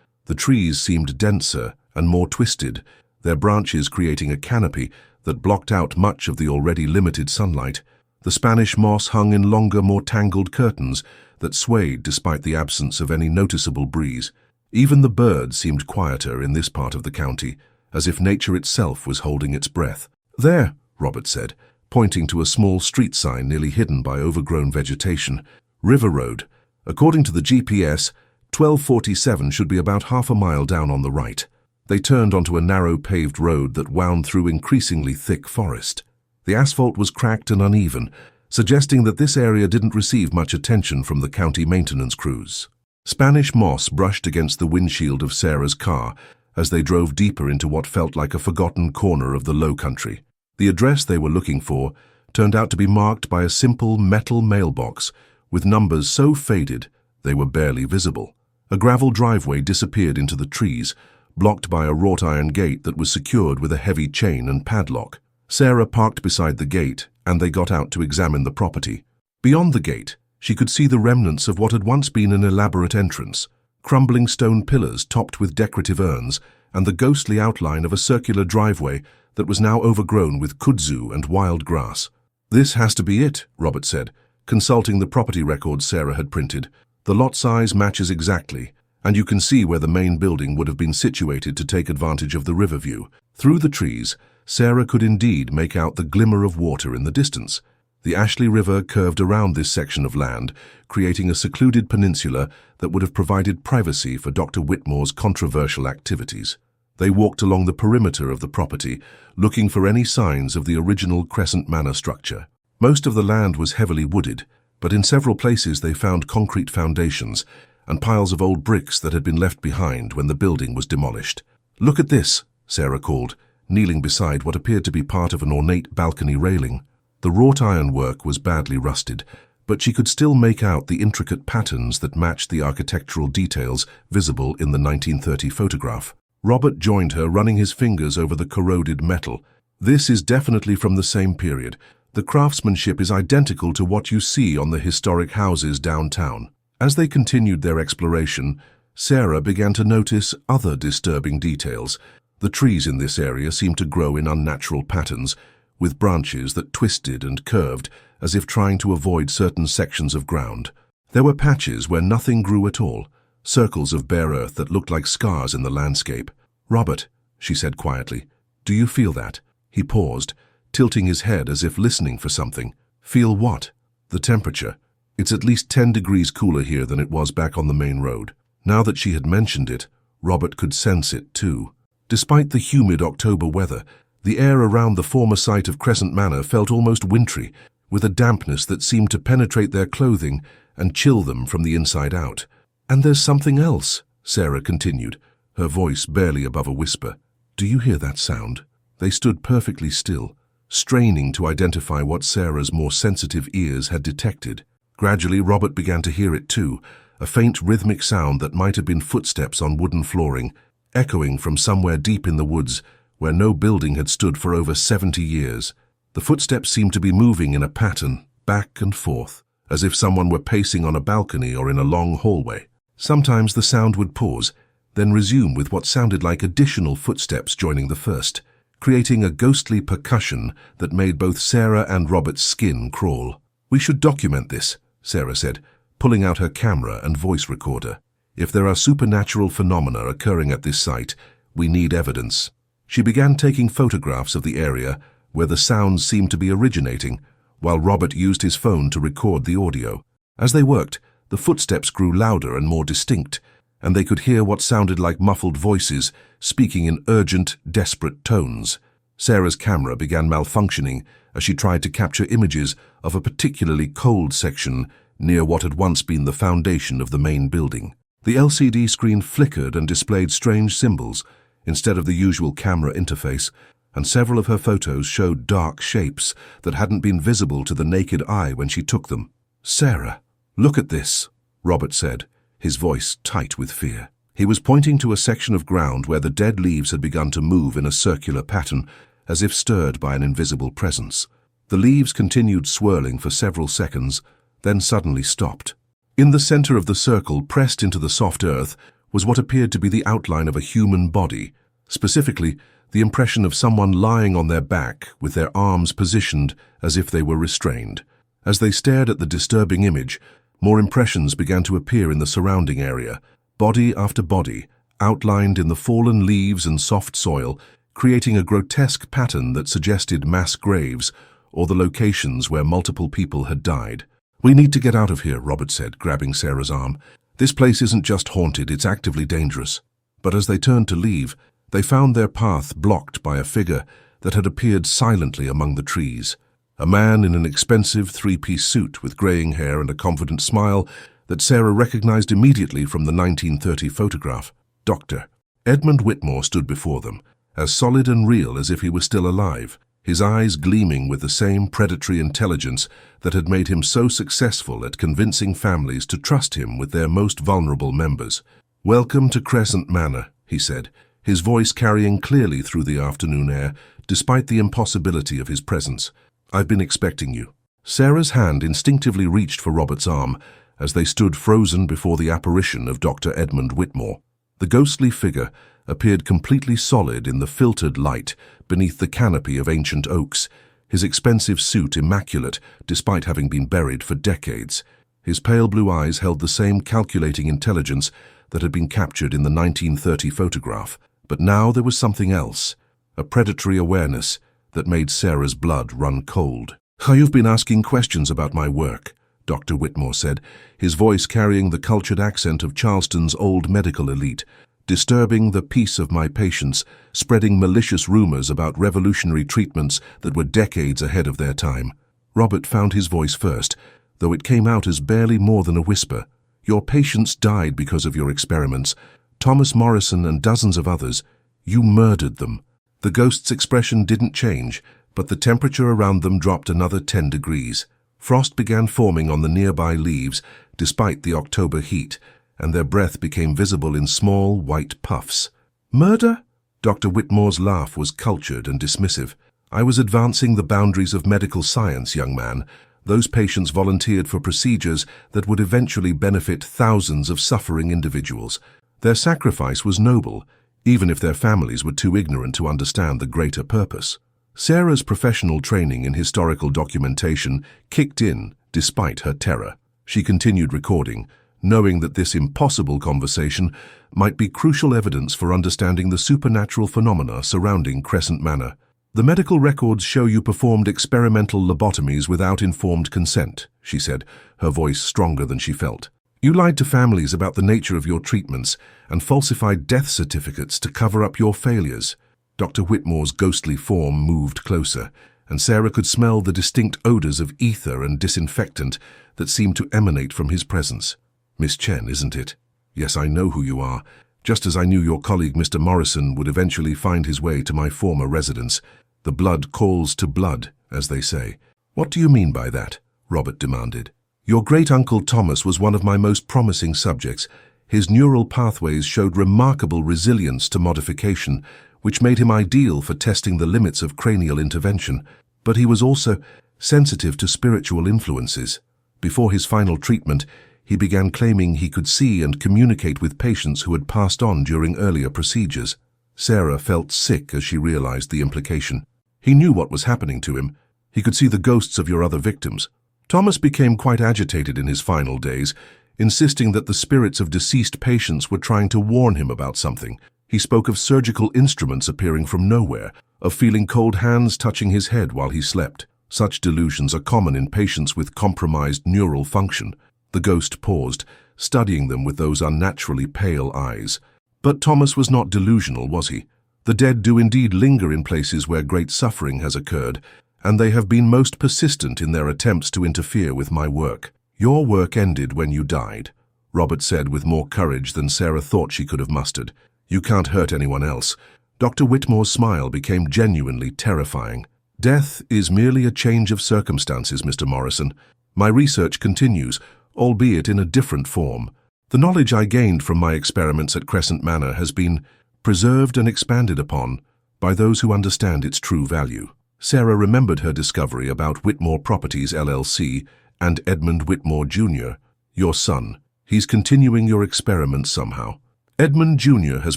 The trees seemed denser and more twisted, their branches creating a canopy that blocked out much of the already limited sunlight. The Spanish moss hung in longer, more tangled curtains that swayed despite the absence of any noticeable breeze. Even the birds seemed quieter in this part of the county, as if nature itself was holding its breath. "There," Robert said, pointing to a small street sign nearly hidden by overgrown vegetation. "River Road. According to the GPS, 1247 should be about half a mile down on the right." They turned onto a narrow paved road that wound through increasingly thick forest. The asphalt was cracked and uneven, suggesting that this area didn't receive much attention from the county maintenance crews. Spanish moss brushed against the windshield of Sarah's car as they drove deeper into what felt like a forgotten corner of the Low Country. The address they were looking for turned out to be marked by a simple metal mailbox with numbers so faded they were barely visible. A gravel driveway disappeared into the trees, blocked by a wrought iron gate that was secured with a heavy chain and padlock. Sarah parked beside the gate, and they got out to examine the property. Beyond the gate, she could see the remnants of what had once been an elaborate entrance, crumbling stone pillars topped with decorative urns, and the ghostly outline of a circular driveway that was now overgrown with kudzu and wild grass. "This has to be it," Robert said, consulting the property records Sarah had printed. "The lot size matches exactly, and you can see where the main building would have been situated to take advantage of the river view." Through the trees, Sarah could indeed make out the glimmer of water in the distance. The Ashley River curved around this section of land, creating a secluded peninsula that would have provided privacy for Dr. Whitmore's controversial activities. They walked along the perimeter of the property, looking for any signs of the original Crescent Manor structure. Most of the land was heavily wooded, but in several places they found concrete foundations and piles of old bricks that had been left behind when the building was demolished. "Look at this," Sarah called, kneeling beside what appeared to be part of an ornate balcony railing. The wrought iron work was badly rusted, but she could still make out the intricate patterns that matched the architectural details visible in the 1930 photograph. Robert joined her, running his fingers over the corroded metal. "This is definitely from the same period. The craftsmanship is identical to what you see on the historic houses downtown." As they continued their exploration, Sarah began to notice other disturbing details. The trees in this area seemed to grow in unnatural patterns, with branches that twisted and curved as if trying to avoid certain sections of ground. There were patches where nothing grew at all, circles of bare earth that looked like scars in the landscape. "Robert," she said quietly, "do you feel that?" He paused, tilting his head as if listening for something. "Feel what?" "The temperature. It's at least 10 degrees cooler here than it was back on the main road." Now that she had mentioned it, Robert could sense it too. Despite the humid October weather, the air around the former site of Crescent Manor felt almost wintry, with a dampness that seemed to penetrate their clothing and chill them from the inside out. "And there's something else," Sarah continued, her voice barely above a whisper. "Do you hear that sound?" They stood perfectly still, straining to identify what Sarah's more sensitive ears had detected. Gradually, Robert began to hear it too, a faint rhythmic sound that might have been footsteps on wooden flooring, echoing from somewhere deep in the woods where no building had stood for over 70 years. The footsteps seemed to be moving in a pattern, back and forth, as if someone were pacing on a balcony or in a long hallway. Sometimes the sound would pause, then resume with what sounded like additional footsteps joining the first, creating a ghostly percussion that made both Sarah and Robert's skin crawl. "We should document this," Sarah said, pulling out her camera and voice recorder. "If there are supernatural phenomena occurring at this site, we need evidence." She began taking photographs of the area where the sounds seemed to be originating, while Robert used his phone to record the audio. As they worked, the footsteps grew louder and more distinct, and they could hear what sounded like muffled voices speaking in urgent, desperate tones. Sarah's camera began malfunctioning as she tried to capture images of a particularly cold section near what had once been the foundation of the main building. The LCD screen flickered and displayed strange symbols instead of the usual camera interface, and several of her photos showed dark shapes that hadn't been visible to the naked eye when she took them. "Sarah, look at this," Robert said, his voice tight with fear. He was pointing to a section of ground where the dead leaves had begun to move in a circular pattern, as if stirred by an invisible presence. The leaves continued swirling for several seconds, then suddenly stopped. In the center of the circle, pressed into the soft earth, was what appeared to be the outline of a human body, specifically the impression of someone lying on their back with their arms positioned as if they were restrained. As they stared at the disturbing image, more impressions began to appear in the surrounding area, body after body, outlined in the fallen leaves and soft soil, creating a grotesque pattern that suggested mass graves or the locations where multiple people had died. "We need to get out of here," Robert said, grabbing Sarah's arm. "This place isn't just haunted, it's actively dangerous." But as they turned to leave, they found their path blocked by a figure that had appeared silently among the trees. A man in an expensive three-piece suit with graying hair and a confident smile that Sarah recognized immediately from the 1930 photograph. Dr. Edmund Whitmore stood before them, as solid and real as if he were still alive, his eyes gleaming with the same predatory intelligence that had made him so successful at convincing families to trust him with their most vulnerable members. "Welcome to Crescent Manor," he said, his voice carrying clearly through the afternoon air, despite the impossibility of his presence. "I've been expecting you." Sarah's hand instinctively reached for Robert's arm as they stood frozen before the apparition of Dr. Edmund Whitmore. The ghostly figure appeared completely solid in the filtered light beneath the canopy of ancient oaks, his expensive suit immaculate despite having been buried for decades. His pale blue eyes held the same calculating intelligence that had been captured in the 1930 photograph. But now there was something else, a predatory awareness that made Sarah's blood run cold. "You've been asking questions about my work," Dr. Whitmore said, his voice carrying the cultured accent of Charleston's old medical elite, disturbing the peace of my patients, spreading malicious rumors about revolutionary treatments that were decades ahead of their time. Robert found his voice first, though it came out as barely more than a whisper. "Your patients died because of your experiments. Thomas Morrison and dozens of others. You murdered them." The ghost's expression didn't change, but the temperature around them dropped another 10 degrees. Frost began forming on the nearby leaves, despite the October heat, and their breath became visible in small, white puffs. "Murder?" Dr. Whitmore's laugh was cultured and dismissive. "I was advancing the boundaries of medical science, young man. Those patients volunteered for procedures that would eventually benefit thousands of suffering individuals. Their sacrifice was noble, even if their families were too ignorant to understand the greater purpose." Sarah's professional training in historical documentation kicked in despite her terror. She continued recording, knowing that this impossible conversation might be crucial evidence for understanding the supernatural phenomena surrounding Crescent Manor. "The medical records show you performed experimental lobotomies without informed consent," she said, her voice stronger than she felt. "You lied to families about the nature of your treatments and falsified death certificates to cover up your failures." Dr. Whitmore's ghostly form moved closer, and Sarah could smell the distinct odors of ether and disinfectant that seemed to emanate from his presence. "Miss Chen, isn't it? Yes, I know who you are, just as I knew your colleague Mr. Morrison would eventually find his way to my former residence. The blood calls to blood, as they say." "What do you mean by that?" Robert demanded. "Your great-uncle Thomas was one of my most promising subjects. His neural pathways showed remarkable resilience to modification, which made him ideal for testing the limits of cranial intervention. But he was also sensitive to spiritual influences. Before his final treatment, he began claiming he could see and communicate with patients who had passed on during earlier procedures." Sarah felt sick as she realized the implication. "He knew what was happening to him. He could see the ghosts of your other victims." Thomas became quite agitated in his final days, insisting that the spirits of deceased patients were trying to warn him about something. He spoke of surgical instruments appearing from nowhere, of feeling cold hands touching his head while he slept. Such delusions are common in patients with compromised neural function. The ghost paused, studying them with those unnaturally pale eyes. But Thomas was not delusional, was he? The dead do indeed linger in places where great suffering has occurred, and they have been most persistent in their attempts to interfere with my work. "Your work ended when you died," Robert said with more courage than Sarah thought she could have mustered. "You can't hurt anyone else." Dr. Whitmore's smile became genuinely terrifying. "Death is merely a change of circumstances, Mr. Morrison. My research continues, albeit in a different form. The knowledge I gained from my experiments at Crescent Manor has been preserved and expanded upon by those who understand its true value. Sarah remembered her discovery about Whitmore Properties LLC and Edmund Whitmore Jr., your son. He's continuing your experiments somehow. Edmund Jr. has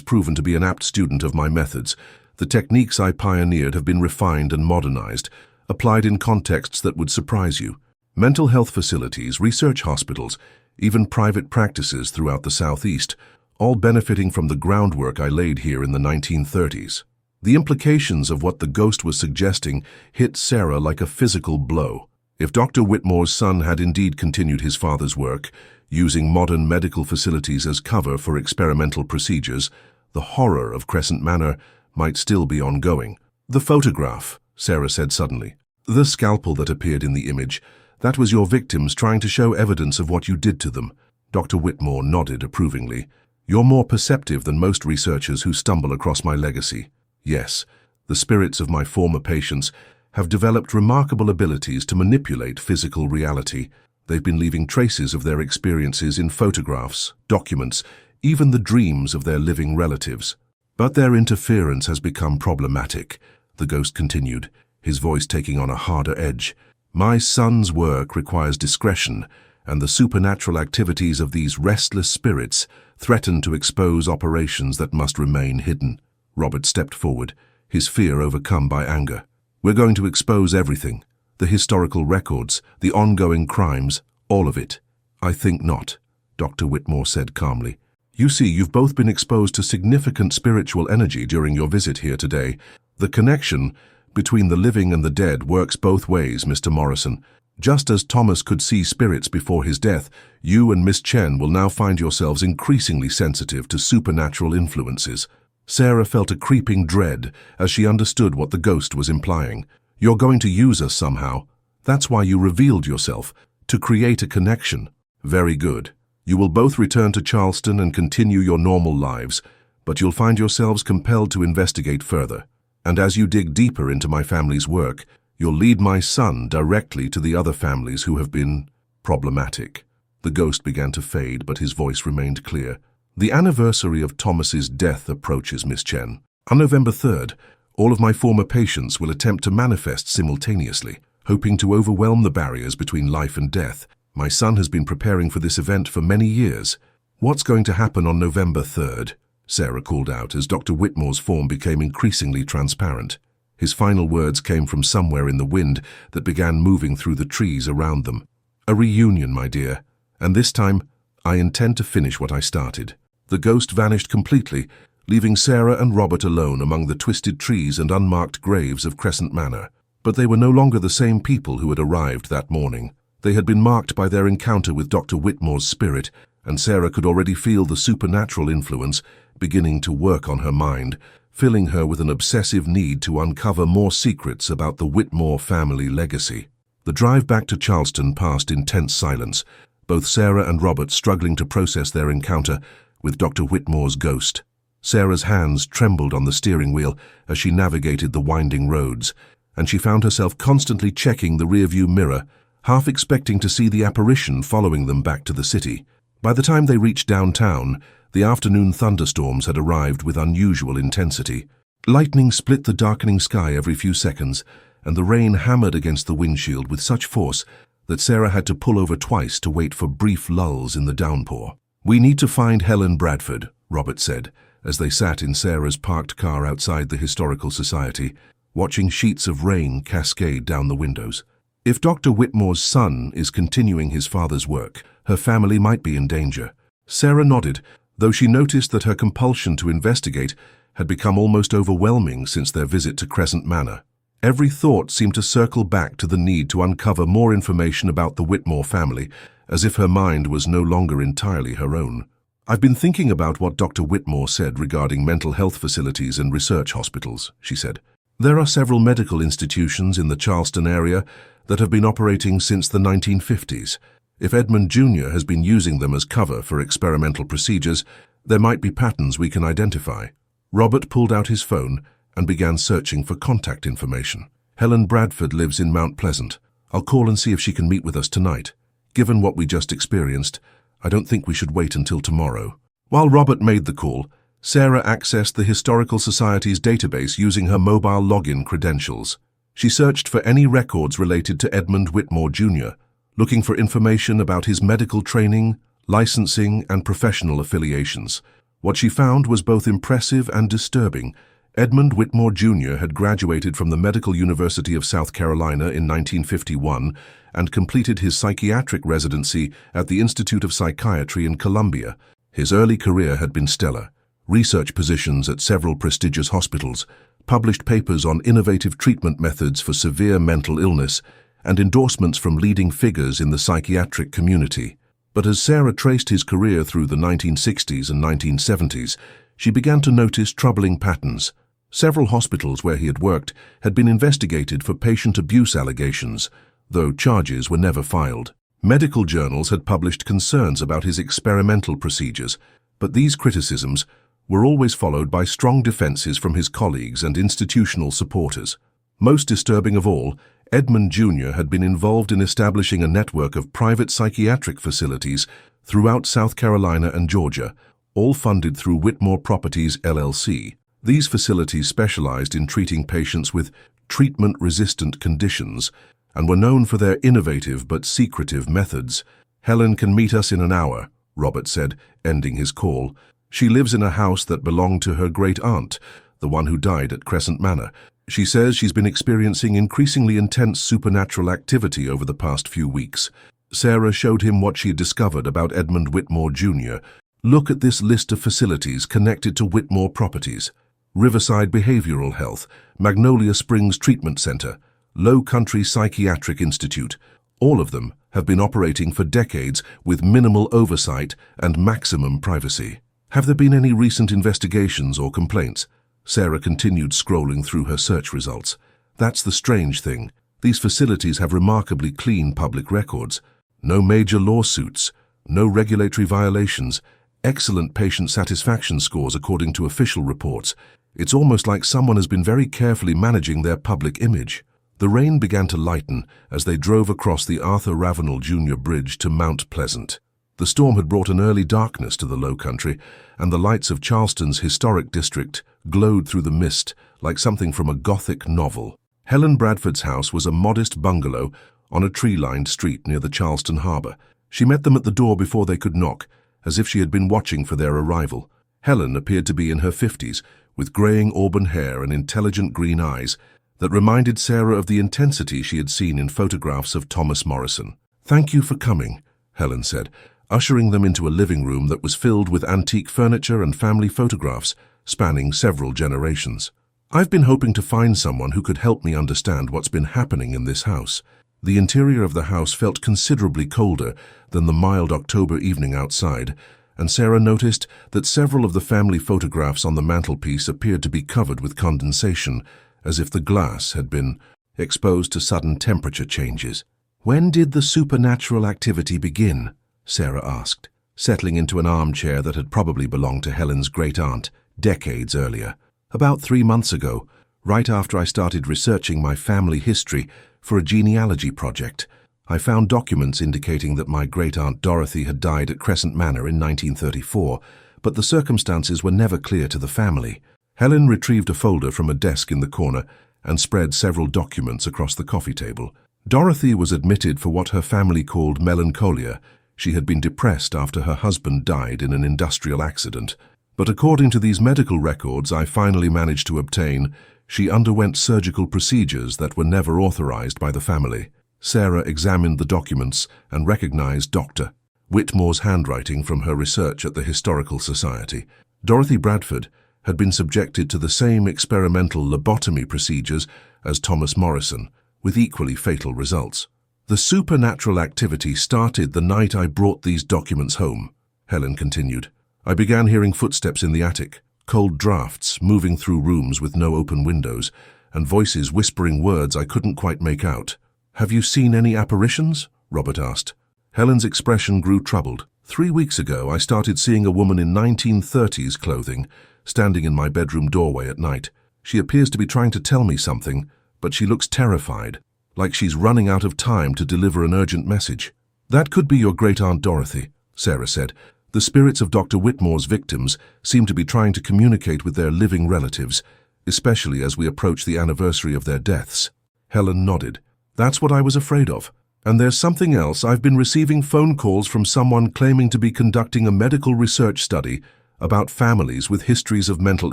proven to be an apt student of my methods. The techniques I pioneered have been refined and modernized, applied in contexts that would surprise you. Mental health facilities, research hospitals, even private practices throughout the Southeast, all benefiting from the groundwork I laid here in the 1930s. The implications of what the ghost was suggesting hit Sarah like a physical blow. If Dr. Whitmore's son had indeed continued his father's work, using modern medical facilities as cover for experimental procedures, the horror of Crescent Manor might still be ongoing. The photograph, Sarah said suddenly. The scalpel that appeared in the image, that was your victims trying to show evidence of what you did to them. Dr. Whitmore nodded approvingly. You're more perceptive than most researchers who stumble across my legacy. Yes, the spirits of my former patients have developed remarkable abilities to manipulate physical reality. They've been leaving traces of their experiences in photographs, documents, even the dreams of their living relatives. But their interference has become problematic, the ghost continued, his voice taking on a harder edge. My son's work requires discretion, and the supernatural activities of these restless spirits threaten to expose operations that must remain hidden. Robert stepped forward, his fear overcome by anger. We're going to expose everything. The historical records, the ongoing crimes, all of it. I think not, Dr. Whitmore said calmly. You see, you've both been exposed to significant spiritual energy during your visit here today. The connection between the living and the dead works both ways, Mr. Morrison. Just as Thomas could see spirits before his death, you and Miss Chen will now find yourselves increasingly sensitive to supernatural influences. Sarah felt a creeping dread as she understood what the ghost was implying. You're going to use us somehow. That's why you revealed yourself, to create a connection. Very good. You will both return to Charleston and continue your normal lives, but you'll find yourselves compelled to investigate further. And as you dig deeper into my family's work, you'll lead my son directly to the other families who have been problematic. The ghost began to fade, but his voice remained clear. The anniversary of Thomas's death approaches, Miss Chen. On November 3rd, all of my former patients will attempt to manifest simultaneously, hoping to overwhelm the barriers between life and death. My son has been preparing for this event for many years. What's going to happen on November 3rd? Sarah called out as Dr. Whitmore's form became increasingly transparent. His final words came from somewhere in the wind that began moving through the trees around them. A reunion, my dear, and this time I intend to finish what I started. The ghost vanished completely, leaving Sarah and Robert alone among the twisted trees and unmarked graves of Crescent Manor. But they were no longer the same people who had arrived that morning. They had been marked by their encounter with Dr. Whitmore's spirit, and Sarah could already feel the supernatural influence beginning to work on her mind, filling her with an obsessive need to uncover more secrets about the Whitmore family legacy. The drive back to Charleston passed in tense silence, both Sarah and Robert struggling to process their encounter with Dr. Whitmore's ghost. Sarah's hands trembled on the steering wheel as she navigated the winding roads, and she found herself constantly checking the rearview mirror, half expecting to see the apparition following them back to the city. By the time they reached downtown, the afternoon thunderstorms had arrived with unusual intensity. Lightning split the darkening sky every few seconds, and the rain hammered against the windshield with such force that Sarah had to pull over twice to wait for brief lulls in the downpour. We need to find Helen Bradford, Robert said, as they sat in Sarah's parked car outside the Historical Society, watching sheets of rain cascade down the windows. If Dr. Whitmore's son is continuing his father's work, her family might be in danger. Sarah nodded, though she noticed that her compulsion to investigate had become almost overwhelming since their visit to Crescent Manor. Every thought seemed to circle back to the need to uncover more information about the Whitmore family, as if her mind was no longer entirely her own. I've been thinking about what Dr. Whitmore said regarding mental health facilities and research hospitals, she said. There are several medical institutions in the Charleston area that have been operating since the 1950s. If Edmund Jr. has been using them as cover for experimental procedures, there might be patterns we can identify. Robert pulled out his phone and began searching for contact information. Helen Bradford lives in Mount Pleasant. I'll call and see if she can meet with us tonight. Given what we just experienced, I don't think we should wait until tomorrow." While Robert made the call, Sarah accessed the Historical Society's database using her mobile login credentials. She searched for any records related to Edmund Whitmore Jr., looking for information about his medical training, licensing, and professional affiliations. What she found was both impressive and disturbing. Edmund Whitmore Jr. had graduated from the Medical University of South Carolina in 1951 and completed his psychiatric residency at the Institute of Psychiatry in Columbia. His early career had been stellar. Research positions at several prestigious hospitals, published papers on innovative treatment methods for severe mental illness, and endorsements from leading figures in the psychiatric community. But as Sarah traced his career through the 1960s and 1970s, she began to notice troubling patterns. Several hospitals where he had worked had been investigated for patient abuse allegations, though charges were never filed. Medical journals had published concerns about his experimental procedures, but these criticisms were always followed by strong defenses from his colleagues and institutional supporters. Most disturbing of all, Edmund Jr. had been involved in establishing a network of private psychiatric facilities throughout South Carolina and Georgia, all funded through Whitmore Properties, LLC. These facilities specialized in treating patients with treatment-resistant conditions and were known for their innovative but secretive methods. "Helen can meet us in an hour," Robert said, ending his call. "She lives in a house that belonged to her great-aunt, the one who died at Crescent Manor. She says she's been experiencing increasingly intense supernatural activity over the past few weeks." Sarah showed him what she had discovered about Edmund Whitmore Jr. "Look at this list of facilities connected to Whitmore Properties: Riverside Behavioral Health, Magnolia Springs Treatment Center, Low Country Psychiatric Institute. All of them have been operating for decades with minimal oversight and maximum privacy. Have there been any recent investigations or complaints?" Sarah continued scrolling through her search results. "That's the strange thing. These facilities have remarkably clean public records. No major lawsuits, no regulatory violations, excellent patient satisfaction scores according to official reports. It's almost like someone has been very carefully managing their public image." The rain began to lighten as they drove across the Arthur Ravenel Jr. Bridge to Mount Pleasant. The storm had brought an early darkness to the Low Country, and the lights of Charleston's historic district glowed through the mist like something from a Gothic novel. Helen Bradford's house was a modest bungalow on a tree-lined street near the Charleston harbor. She met them at the door before they could knock, as if she had been watching for their arrival. Helen appeared to be in her 50s, with graying auburn hair and intelligent green eyes that reminded Sarah of the intensity she had seen in photographs of Thomas Morrison. "Thank you for coming," Helen said, ushering them into a living room that was filled with antique furniture and family photographs spanning several generations. "I've been hoping to find someone who could help me understand what's been happening in this house." The interior of the house felt considerably colder than the mild October evening outside, and Sarah noticed that several of the family photographs on the mantelpiece appeared to be covered with condensation, as if the glass had been exposed to sudden temperature changes. "When did the supernatural activity begin?" Sarah asked, settling into an armchair that had probably belonged to Helen's great-aunt decades earlier. "About 3 months ago, right after I started researching my family history for a genealogy project. I found documents indicating that my great-aunt Dorothy had died at Crescent Manor in 1934, but the circumstances were never clear to the family." Helen retrieved a folder from a desk in the corner and spread several documents across the coffee table. Dorothy was admitted for what her family called melancholia. She had been depressed after her husband died in an industrial accident. But according to these medical records I finally managed to obtain, she underwent surgical procedures that were never authorized by the family. Sarah examined the documents and recognized Dr. Whitmore's handwriting from her research at the Historical Society. Dorothy Bradford had been subjected to the same experimental lobotomy procedures as Thomas Morrison, with equally fatal results. "The supernatural activity started the night I brought these documents home," Helen continued. "I began hearing footsteps in the attic, cold drafts moving through rooms with no open windows, and voices whispering words I couldn't quite make out." "Have you seen any apparitions?" Robert asked. Helen's expression grew troubled. 3 weeks ago, I started seeing a woman in 1930s clothing, standing in my bedroom doorway at night. She appears to be trying to tell me something, but she looks terrified, like she's running out of time to deliver an urgent message." "That could be your great-aunt Dorothy," Sarah said. "The spirits of Dr. Whitmore's victims seem to be trying to communicate with their living relatives, especially as we approach the anniversary of their deaths." Helen nodded. "That's what I was afraid of. And there's something else. I've been receiving phone calls from someone claiming to be conducting a medical research study about families with histories of mental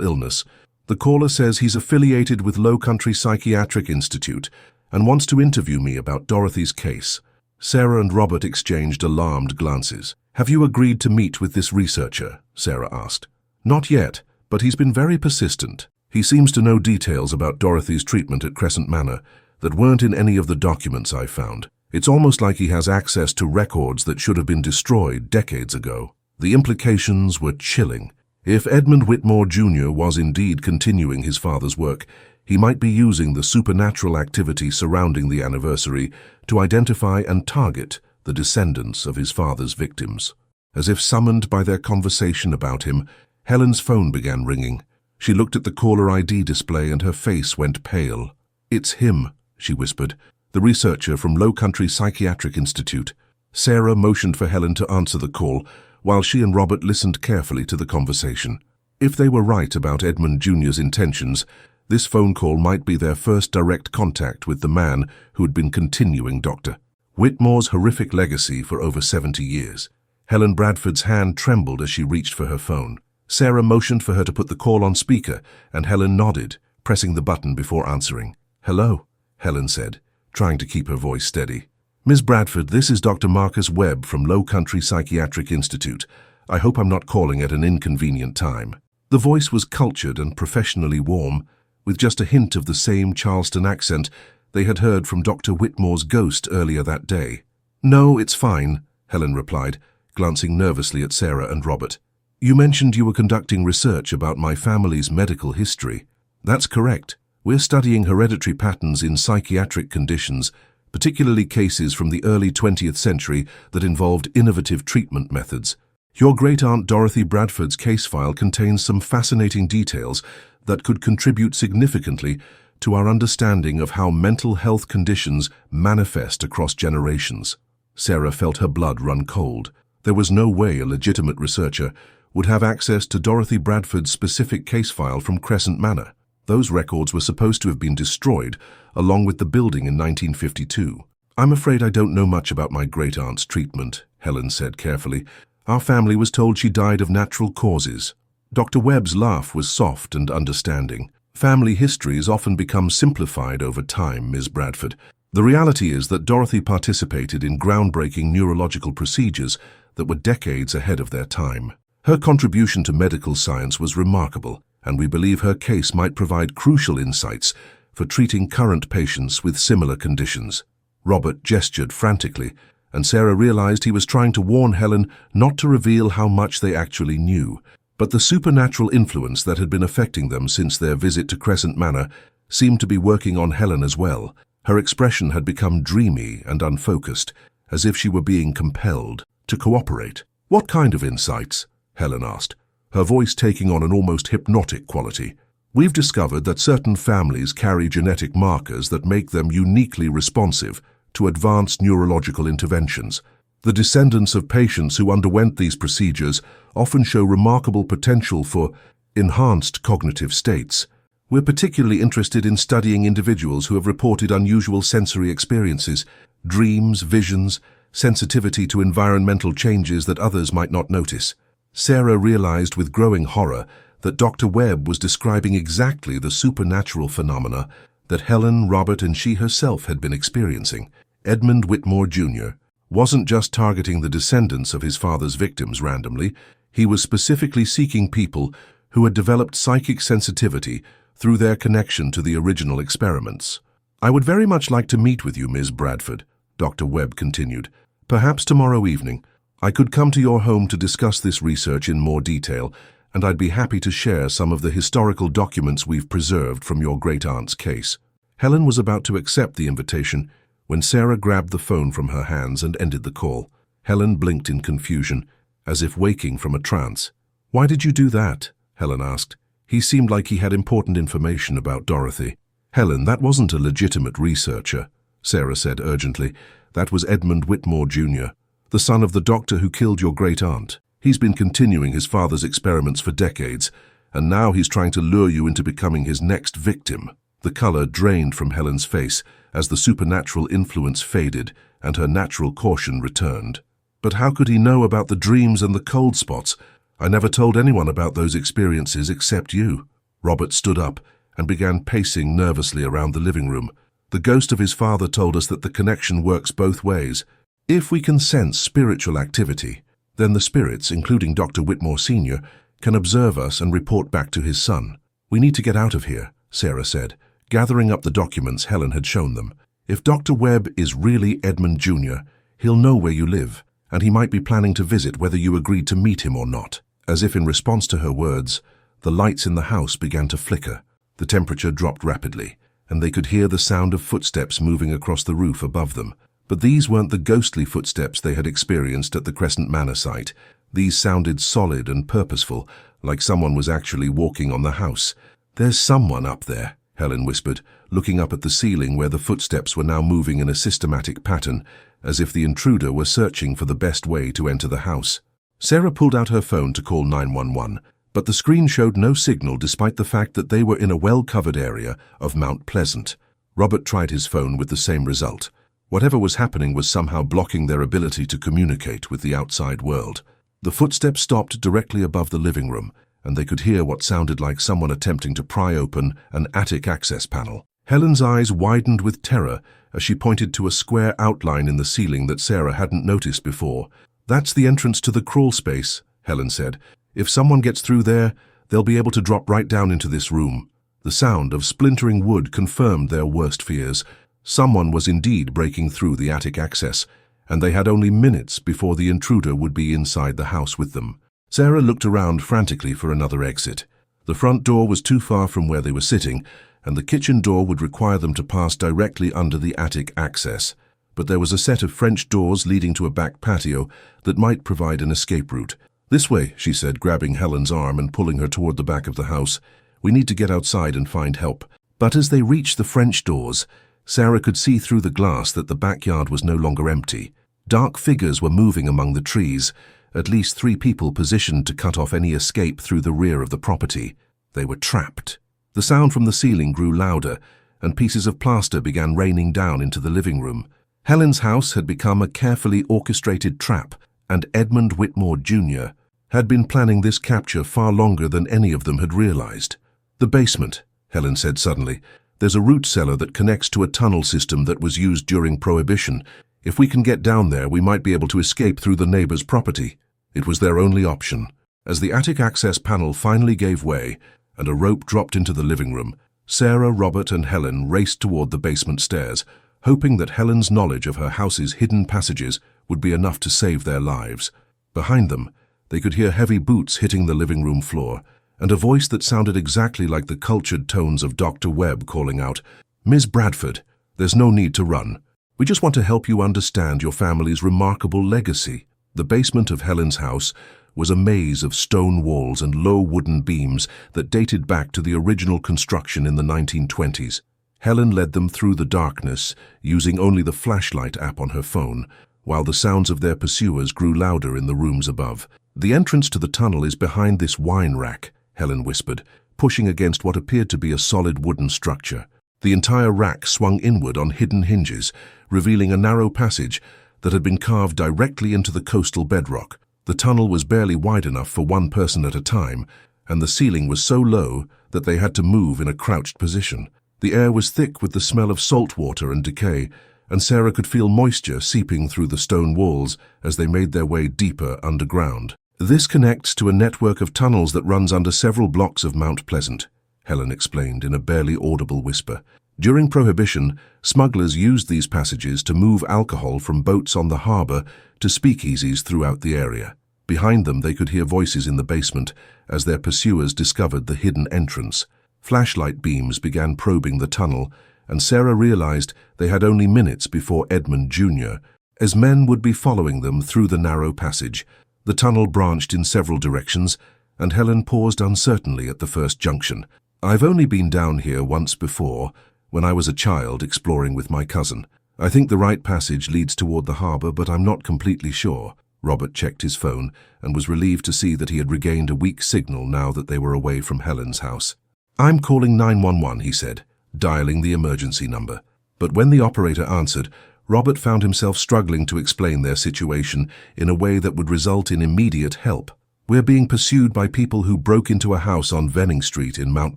illness. The caller says he's affiliated with Lowcountry Psychiatric Institute and wants to interview me about Dorothy's case." Sarah and Robert exchanged alarmed glances. "Have you agreed to meet with this researcher?" Sarah asked. "Not yet, but he's been very persistent. He seems to know details about Dorothy's treatment at Crescent Manor that weren't in any of the documents I found. It's almost like he has access to records that should have been destroyed decades ago." The implications were chilling. If Edmund Whitmore Jr. was indeed continuing his father's work, he might be using the supernatural activity surrounding the anniversary to identify and target the descendants of his father's victims. As if summoned by their conversation about him, Helen's phone began ringing. She looked at the caller ID display and her face went pale. "It's him," she whispered. "The researcher from Lowcountry Psychiatric Institute." Sarah motioned for Helen to answer the call, while she and Robert listened carefully to the conversation. If they were right about Edmund Jr.'s intentions, this phone call might be their first direct contact with the man who had been continuing Dr. Whitmore's horrific legacy for over 70 years. Helen Bradford's hand trembled as she reached for her phone. Sarah motioned for her to put the call on speaker, and Helen nodded, pressing the button before answering. "Hello," Helen said, trying to keep her voice steady. "Ms. Bradford, this is Dr. Marcus Webb from Lowcountry Psychiatric Institute. I hope I'm not calling at an inconvenient time." The voice was cultured and professionally warm, with just a hint of the same Charleston accent they had heard from Dr. Whitmore's ghost earlier that day. "No, it's fine," Helen replied, glancing nervously at Sarah and Robert. "You mentioned you were conducting research about my family's medical history." "That's correct. We're studying hereditary patterns in psychiatric conditions, particularly cases from the early 20th century that involved innovative treatment methods. Your great-aunt Dorothy Bradford's case file contains some fascinating details that could contribute significantly to our understanding of how mental health conditions manifest across generations." Sarah felt her blood run cold. There was no way a legitimate researcher would have access to Dorothy Bradford's specific case file from Crescent Manor. Those records were supposed to have been destroyed, along with the building in 1952. "I'm afraid I don't know much about my great-aunt's treatment," Helen said carefully. "Our family was told she died of natural causes." Dr. Webb's laugh was soft and understanding. "Family histories often become simplified over time, Ms. Bradford. The reality is that Dorothy participated in groundbreaking neurological procedures that were decades ahead of their time. Her contribution to medical science was remarkable, and we believe her case might provide crucial insights for treating current patients with similar conditions." Robert gestured frantically, and Sarah realized he was trying to warn Helen not to reveal how much they actually knew. But the supernatural influence that had been affecting them since their visit to Crescent Manor seemed to be working on Helen as well. Her expression had become dreamy and unfocused, as if she were being compelled to cooperate. "What kind of insights?" Helen asked, her voice taking on an almost hypnotic quality. "We've discovered that certain families carry genetic markers that make them uniquely responsive to advanced neurological interventions. The descendants of patients who underwent these procedures often show remarkable potential for enhanced cognitive states. We're particularly interested in studying individuals who have reported unusual sensory experiences, dreams, visions, sensitivity to environmental changes that others might not notice." Sarah realized with growing horror that Dr. Webb was describing exactly the supernatural phenomena that Helen, Robert, and she herself had been experiencing. Edmund Whitmore Jr. wasn't just targeting the descendants of his father's victims randomly. He was specifically seeking people who had developed psychic sensitivity through their connection to the original experiments. "I would very much like to meet with you, Ms. Bradford," Dr. Webb continued. "Perhaps tomorrow evening. I could come to your home to discuss this research in more detail, and I'd be happy to share some of the historical documents we've preserved from your great-aunt's case." Helen was about to accept the invitation when Sarah grabbed the phone from her hands and ended the call. Helen blinked in confusion, as if waking from a trance. "Why did you do that?" Helen asked. "He seemed like he had important information about Dorothy." "Helen, that wasn't a legitimate researcher," Sarah said urgently. "That was Edmund Whitmore Jr. the son of the doctor who killed your great-aunt. He's been continuing his father's experiments for decades, and now he's trying to lure you into becoming his next victim." The color drained from Helen's face as the supernatural influence faded and her natural caution returned. "But how could he know about the dreams and the cold spots? I never told anyone about those experiences except you." Robert stood up and began pacing nervously around the living room. "The ghost of his father told us that the connection works both ways. If we can sense spiritual activity, then the spirits, including Dr. Whitmore Sr., can observe us and report back to his son. We need to get out of here," Sarah said, gathering up the documents Helen had shown them. "If Dr. Webb is really Edmund Jr., he'll know where you live, and he might be planning to visit whether you agreed to meet him or not." As if in response to her words, the lights in the house began to flicker. The temperature dropped rapidly, and they could hear the sound of footsteps moving across the roof above them. But these weren't the ghostly footsteps they had experienced at the Crescent Manor site. These sounded solid and purposeful, like someone was actually walking on the house. "There's someone up there," Helen whispered, looking up at the ceiling where the footsteps were now moving in a systematic pattern, as if the intruder were searching for the best way to enter the house. Sarah pulled out her phone to call 911, but the screen showed no signal despite the fact that they were in a well-covered area of Mount Pleasant. Robert tried his phone with the same result. Whatever was happening was somehow blocking their ability to communicate with the outside world. The footsteps stopped directly above the living room, and they could hear what sounded like someone attempting to pry open an attic access panel. Helen's eyes widened with terror as she pointed to a square outline in the ceiling that Sarah hadn't noticed before. "That's the entrance to the crawl space," Helen said. "If someone gets through there, they'll be able to drop right down into this room." The sound of splintering wood confirmed their worst fears. Someone was indeed breaking through the attic access, and they had only minutes before the intruder would be inside the house with them. Sarah looked around frantically for another exit. The front door was too far from where they were sitting, and the kitchen door would require them to pass directly under the attic access. But there was a set of French doors leading to a back patio that might provide an escape route. "This way," she said, grabbing Helen's arm and pulling her toward the back of the house. "We need to get outside and find help." But as they reached the French doors, Sarah could see through the glass that the backyard was no longer empty. Dark figures were moving among the trees, at least 3 people positioned to cut off any escape through the rear of the property. They were trapped. The sound from the ceiling grew louder, and pieces of plaster began raining down into the living room. Helen's house had become a carefully orchestrated trap, and Edmund Whitmore Jr. had been planning this capture far longer than any of them had realized. "The basement," Helen said suddenly. "There's a root cellar that connects to a tunnel system that was used during Prohibition. If we can get down there, we might be able to escape through the neighbor's property." It was their only option. As the attic access panel finally gave way and a rope dropped into the living room, Sarah, Robert, and Helen raced toward the basement stairs, hoping that Helen's knowledge of her house's hidden passages would be enough to save their lives. Behind them, they could hear heavy boots hitting the living room floor, and a voice that sounded exactly like the cultured tones of Dr. Webb calling out, "Ms. Bradford, there's no need to run. We just want to help you understand your family's remarkable legacy." The basement of Helen's house was a maze of stone walls and low wooden beams that dated back to the original construction in the 1920s. Helen led them through the darkness, using only the flashlight app on her phone, while the sounds of their pursuers grew louder in the rooms above. "The entrance to the tunnel is behind this wine rack," Helen whispered, pushing against what appeared to be a solid wooden structure. The entire rack swung inward on hidden hinges, revealing a narrow passage that had been carved directly into the coastal bedrock. The tunnel was barely wide enough for one person at a time, and the ceiling was so low that they had to move in a crouched position. The air was thick with the smell of salt water and decay, and Sarah could feel moisture seeping through the stone walls as they made their way deeper underground. "This connects to a network of tunnels that runs under several blocks of Mount Pleasant," Helen explained in a barely audible whisper. "During Prohibition, smugglers used these passages to move alcohol from boats on the harbor to speakeasies throughout the area. Behind them, they could hear voices in the basement as their pursuers discovered the hidden entrance. Flashlight beams began probing the tunnel, and Sarah realized they had only minutes before Edmund Jr., as men would be following them through the narrow passage. The tunnel branched in several directions, and Helen paused uncertainly at the first junction. "I've only been down here once before, when I was a child exploring with my cousin. I think the right passage leads toward the harbor, but I'm not completely sure. Robert checked his phone and was relieved to see that he had regained a weak signal now that they were away from Helen's house. I'm calling 911, he said, dialing the emergency number. But when the operator answered, Robert found himself struggling to explain their situation in a way that would result in immediate help. We're being pursued by people who broke into a house on Venning Street in Mount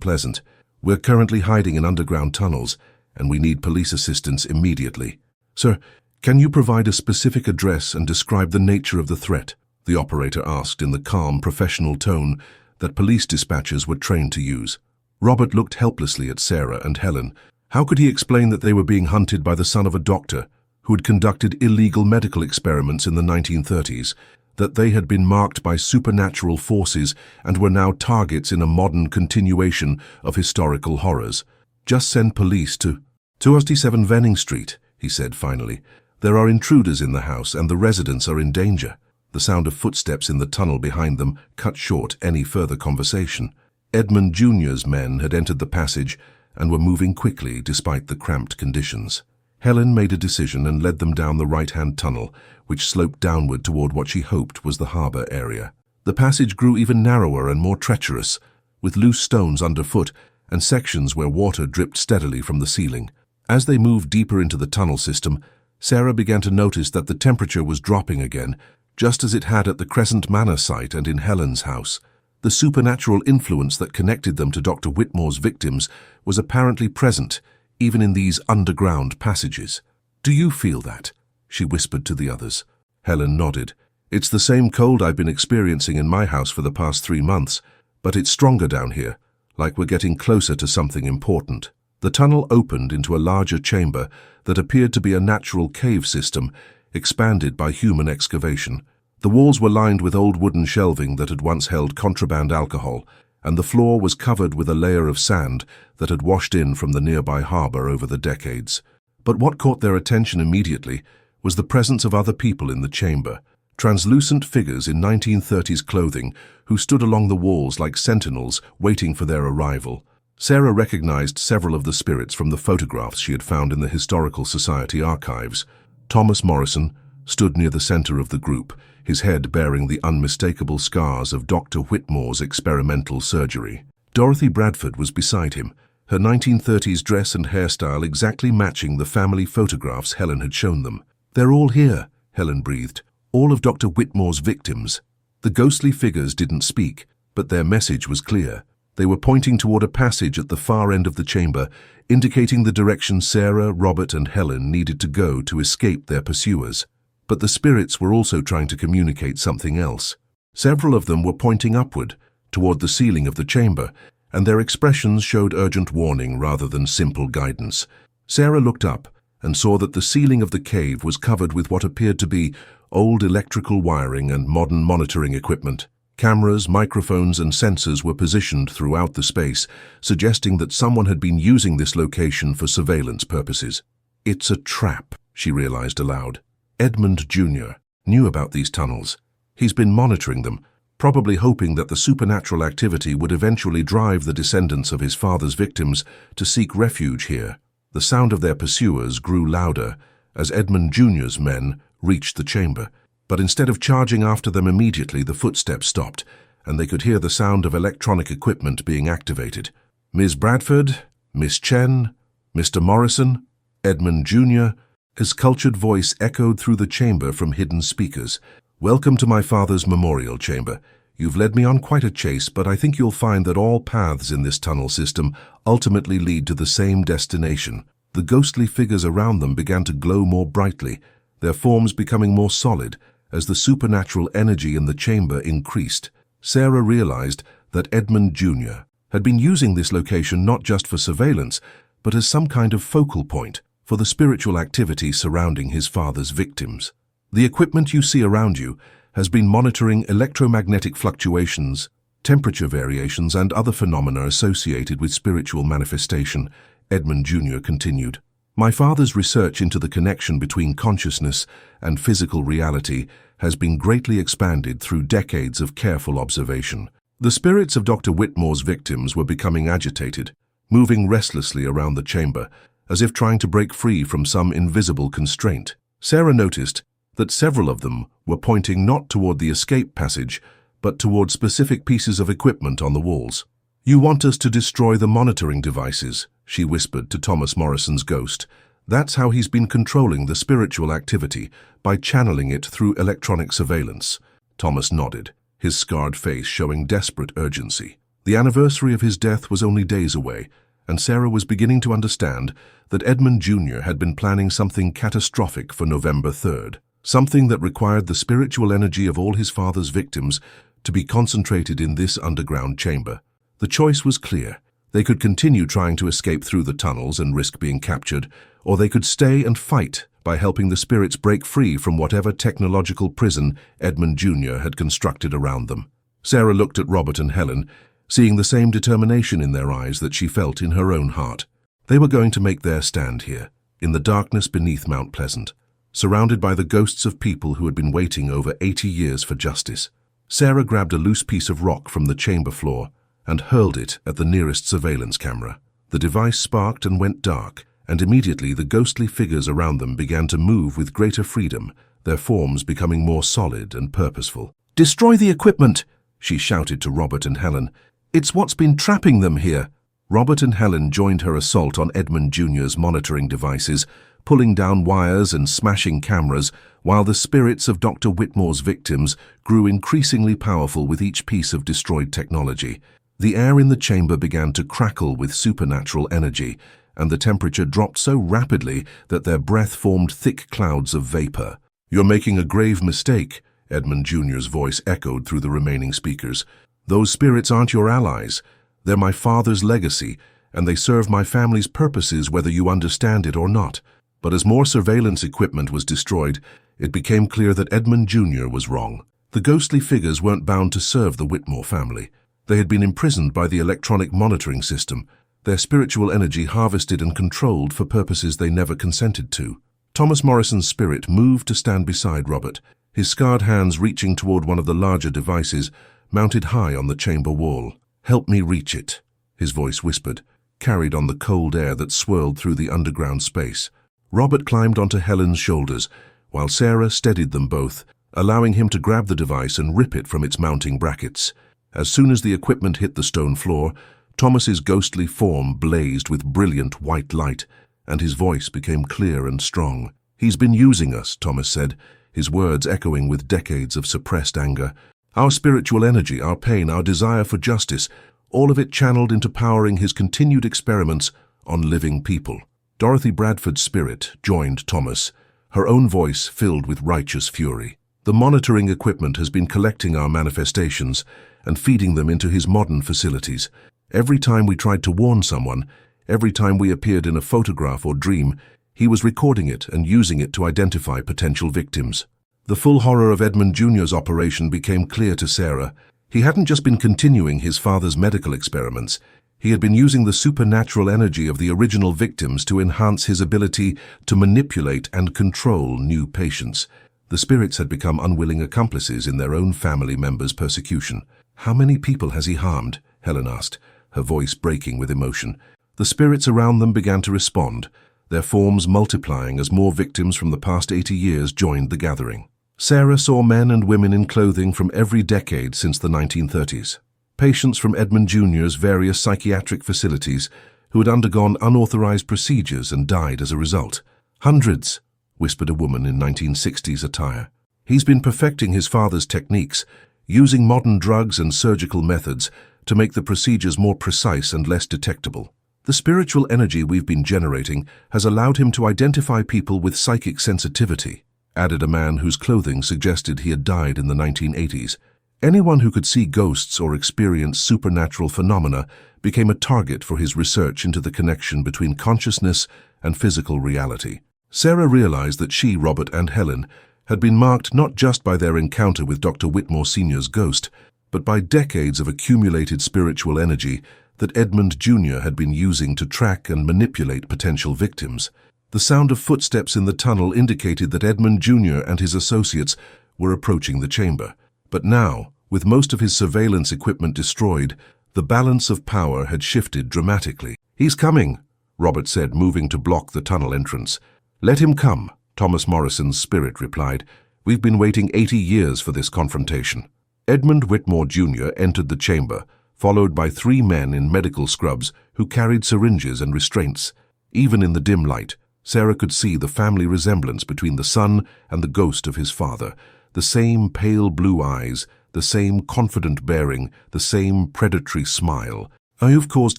Pleasant. We're currently hiding in underground tunnels, and we need police assistance immediately. Sir, can you provide a specific address and describe the nature of the threat? The operator asked in the calm, professional tone that police dispatchers were trained to use. Robert looked helplessly at Sarah and Helen. How could he explain that they were being hunted by the son of a doctor who had conducted illegal medical experiments in the 1930s, that they had been marked by supernatural forces and were now targets in a modern continuation of historical horrors? Just send police to 287 Venning Street, he said finally. There are intruders in the house and the residents are in danger. The sound of footsteps in the tunnel behind them cut short any further conversation. Edmund Jr.'s men had entered the passage and were moving quickly despite the cramped conditions. Helen made a decision and led them down the right-hand tunnel, which sloped downward toward what she hoped was the harbor area. The passage grew even narrower and more treacherous, with loose stones underfoot and sections where water dripped steadily from the ceiling. As they moved deeper into the tunnel system, Sarah began to notice that the temperature was dropping again, just as it had at the Crescent Manor site and in Helen's house. The supernatural influence that connected them to Dr. Whitmore's victims was apparently present, even in these underground passages. Do you feel that? She whispered to the others. Helen nodded. It's the same cold I've been experiencing in my house for the past 3 months, but it's stronger down here, like we're getting closer to something important. The tunnel opened into a larger chamber that appeared to be a natural cave system, expanded by human excavation. The walls were lined with old wooden shelving that had once held contraband alcohol, and the floor was covered with a layer of sand that had washed in from the nearby harbor over the decades. But what caught their attention immediately was the presence of other people in the chamber, translucent figures in 1930s clothing who stood along the walls like sentinels waiting for their arrival. Sarah recognized several of the spirits from the photographs she had found in the Historical Society archives. Thomas Morrison stood near the center of the group, his head bearing the unmistakable scars of Dr. Whitmore's experimental surgery. Dorothy Bradford was beside him, her 1930s dress and hairstyle exactly matching the family photographs Helen had shown them. They're all here, Helen breathed. All of Dr. Whitmore's victims. The ghostly figures didn't speak, but their message was clear. They were pointing toward a passage at the far end of the chamber, indicating the direction Sarah, Robert, and Helen needed to go to escape their pursuers. But the spirits were also trying to communicate something else. Several of them were pointing upward, toward the ceiling of the chamber, and their expressions showed urgent warning rather than simple guidance. Sarah looked up and saw that the ceiling of the cave was covered with what appeared to be old electrical wiring and modern monitoring equipment. Cameras, microphones, and sensors were positioned throughout the space, suggesting that someone had been using this location for surveillance purposes. It's a trap, she realized aloud. Edmund Jr. knew about these tunnels. He's been monitoring them, probably hoping that the supernatural activity would eventually drive the descendants of his father's victims to seek refuge here. The sound of their pursuers grew louder as Edmund Jr.'s men reached the chamber. But instead of charging after them immediately, the footsteps stopped, and they could hear the sound of electronic equipment being activated. Ms. Bradford, Miss Chen, Mr. Morrison, Edmund Jr., his cultured voice echoed through the chamber from hidden speakers. Welcome to my father's memorial chamber. You've led me on quite a chase, but I think you'll find that all paths in this tunnel system ultimately lead to the same destination. The ghostly figures around them began to glow more brightly, their forms becoming more solid as the supernatural energy in the chamber increased. Sarah realized that Edmund Jr. had been using this location not just for surveillance, but as some kind of focal point for the spiritual activity surrounding his father's victims. The equipment you see around you has been monitoring electromagnetic fluctuations, temperature variations, and other phenomena associated with spiritual manifestation, Edmund Jr. continued. My father's research into the connection between consciousness and physical reality has been greatly expanded through decades of careful observation. The spirits of Dr. Whitmore's victims were becoming agitated, moving restlessly around the chamber, as if trying to break free from some invisible constraint. Sarah noticed that several of them were pointing not toward the escape passage, but toward specific pieces of equipment on the walls. "You want us to destroy the monitoring devices," she whispered to Thomas Morrison's ghost. "That's how he's been controlling the spiritual activity, by channeling it through electronic surveillance." Thomas nodded, his scarred face showing desperate urgency. The anniversary of his death was only days away, and Sarah was beginning to understand that Edmund Jr. had been planning something catastrophic for November 3rd, something that required the spiritual energy of all his father's victims to be concentrated in this underground chamber. The choice was clear. They could continue trying to escape through the tunnels and risk being captured, or they could stay and fight by helping the spirits break free from whatever technological prison Edmund Jr. had constructed around them. Sarah looked at Robert and Helen, seeing the same determination in their eyes that she felt in her own heart. They were going to make their stand here, in the darkness beneath Mount Pleasant, surrounded by the ghosts of people who had been waiting over 80 years for justice. Sarah grabbed a loose piece of rock from the chamber floor and hurled it at the nearest surveillance camera. The device sparked and went dark, and immediately the ghostly figures around them began to move with greater freedom, their forms becoming more solid and purposeful. "Destroy the equipment!" she shouted to Robert and Helen. "It's what's been trapping them here." Robert and Helen joined her assault on Edmund Jr.'s monitoring devices, pulling down wires and smashing cameras, while the spirits of Dr. Whitmore's victims grew increasingly powerful with each piece of destroyed technology. The air in the chamber began to crackle with supernatural energy, and the temperature dropped so rapidly that their breath formed thick clouds of vapor. "You're making a grave mistake," Edmund Jr.'s voice echoed through the remaining speakers. "Those spirits aren't your allies. They're my father's legacy, and they serve my family's purposes whether you understand it or not." But as more surveillance equipment was destroyed, it became clear that Edmund Jr. was wrong. The ghostly figures weren't bound to serve the Whitmore family. They had been imprisoned by the electronic monitoring system, their spiritual energy harvested and controlled for purposes they never consented to. Thomas Morrison's spirit moved to stand beside Robert, his scarred hands reaching toward one of the larger devices, mounted high on the chamber wall. "Help me reach it," his voice whispered, carried on the cold air that swirled through the underground space. Robert climbed onto Helen's shoulders, while Sarah steadied them both, allowing him to grab the device and rip it from its mounting brackets. As soon as the equipment hit the stone floor, Thomas's ghostly form blazed with brilliant white light, and his voice became clear and strong. "He's been using us," Thomas said, his words echoing with decades of suppressed anger. "Our spiritual energy, our pain, our desire for justice, all of it channeled into powering his continued experiments on living people." Dorothy Bradford's spirit joined Thomas, her own voice filled with righteous fury. "The monitoring equipment has been collecting our manifestations and feeding them into his modern facilities. Every time we tried to warn someone, every time we appeared in a photograph or dream, he was recording it and using it to identify potential victims." The full horror of Edmund Jr.'s operation became clear to Sarah. He hadn't just been continuing his father's medical experiments. He had been using the supernatural energy of the original victims to enhance his ability to manipulate and control new patients. The spirits had become unwilling accomplices in their own family members' persecution. "How many people has he harmed?" Helen asked, her voice breaking with emotion. The spirits around them began to respond, their forms multiplying as more victims from the past 80 years joined the gathering. Sarah saw men and women in clothing from every decade since the 1930s. Patients from Edmund Jr.'s various psychiatric facilities who had undergone unauthorized procedures and died as a result. "Hundreds," whispered a woman in 1960s attire. "He's been perfecting his father's techniques, using modern drugs and surgical methods to make the procedures more precise and less detectable. The spiritual energy we've been generating has allowed him to identify people with psychic sensitivity," added a man whose clothing suggested he had died in the 1980s. Anyone who could see ghosts or experience supernatural phenomena became a target for his research into the connection between consciousness and physical reality. Sarah realized that she, Robert, and Helen had been marked not just by their encounter with Dr. Whitmore Sr.'s ghost, but by decades of accumulated spiritual energy that Edmund Jr. had been using to track and manipulate potential victims. The sound of footsteps in the tunnel indicated that Edmund Jr. and his associates were approaching the chamber. But now, with most of his surveillance equipment destroyed, the balance of power had shifted dramatically. "He's coming," Robert said, moving to block the tunnel entrance. "Let him come," Thomas Morrison's spirit replied. "We've been waiting 80 years for this confrontation." Edmund Whitmore Jr. entered the chamber, followed by 3 men in medical scrubs who carried syringes and restraints. Even in the dim light, Sarah could see the family resemblance between the son and the ghost of his father. The same pale blue eyes, the same confident bearing, the same predatory smile. "You've caused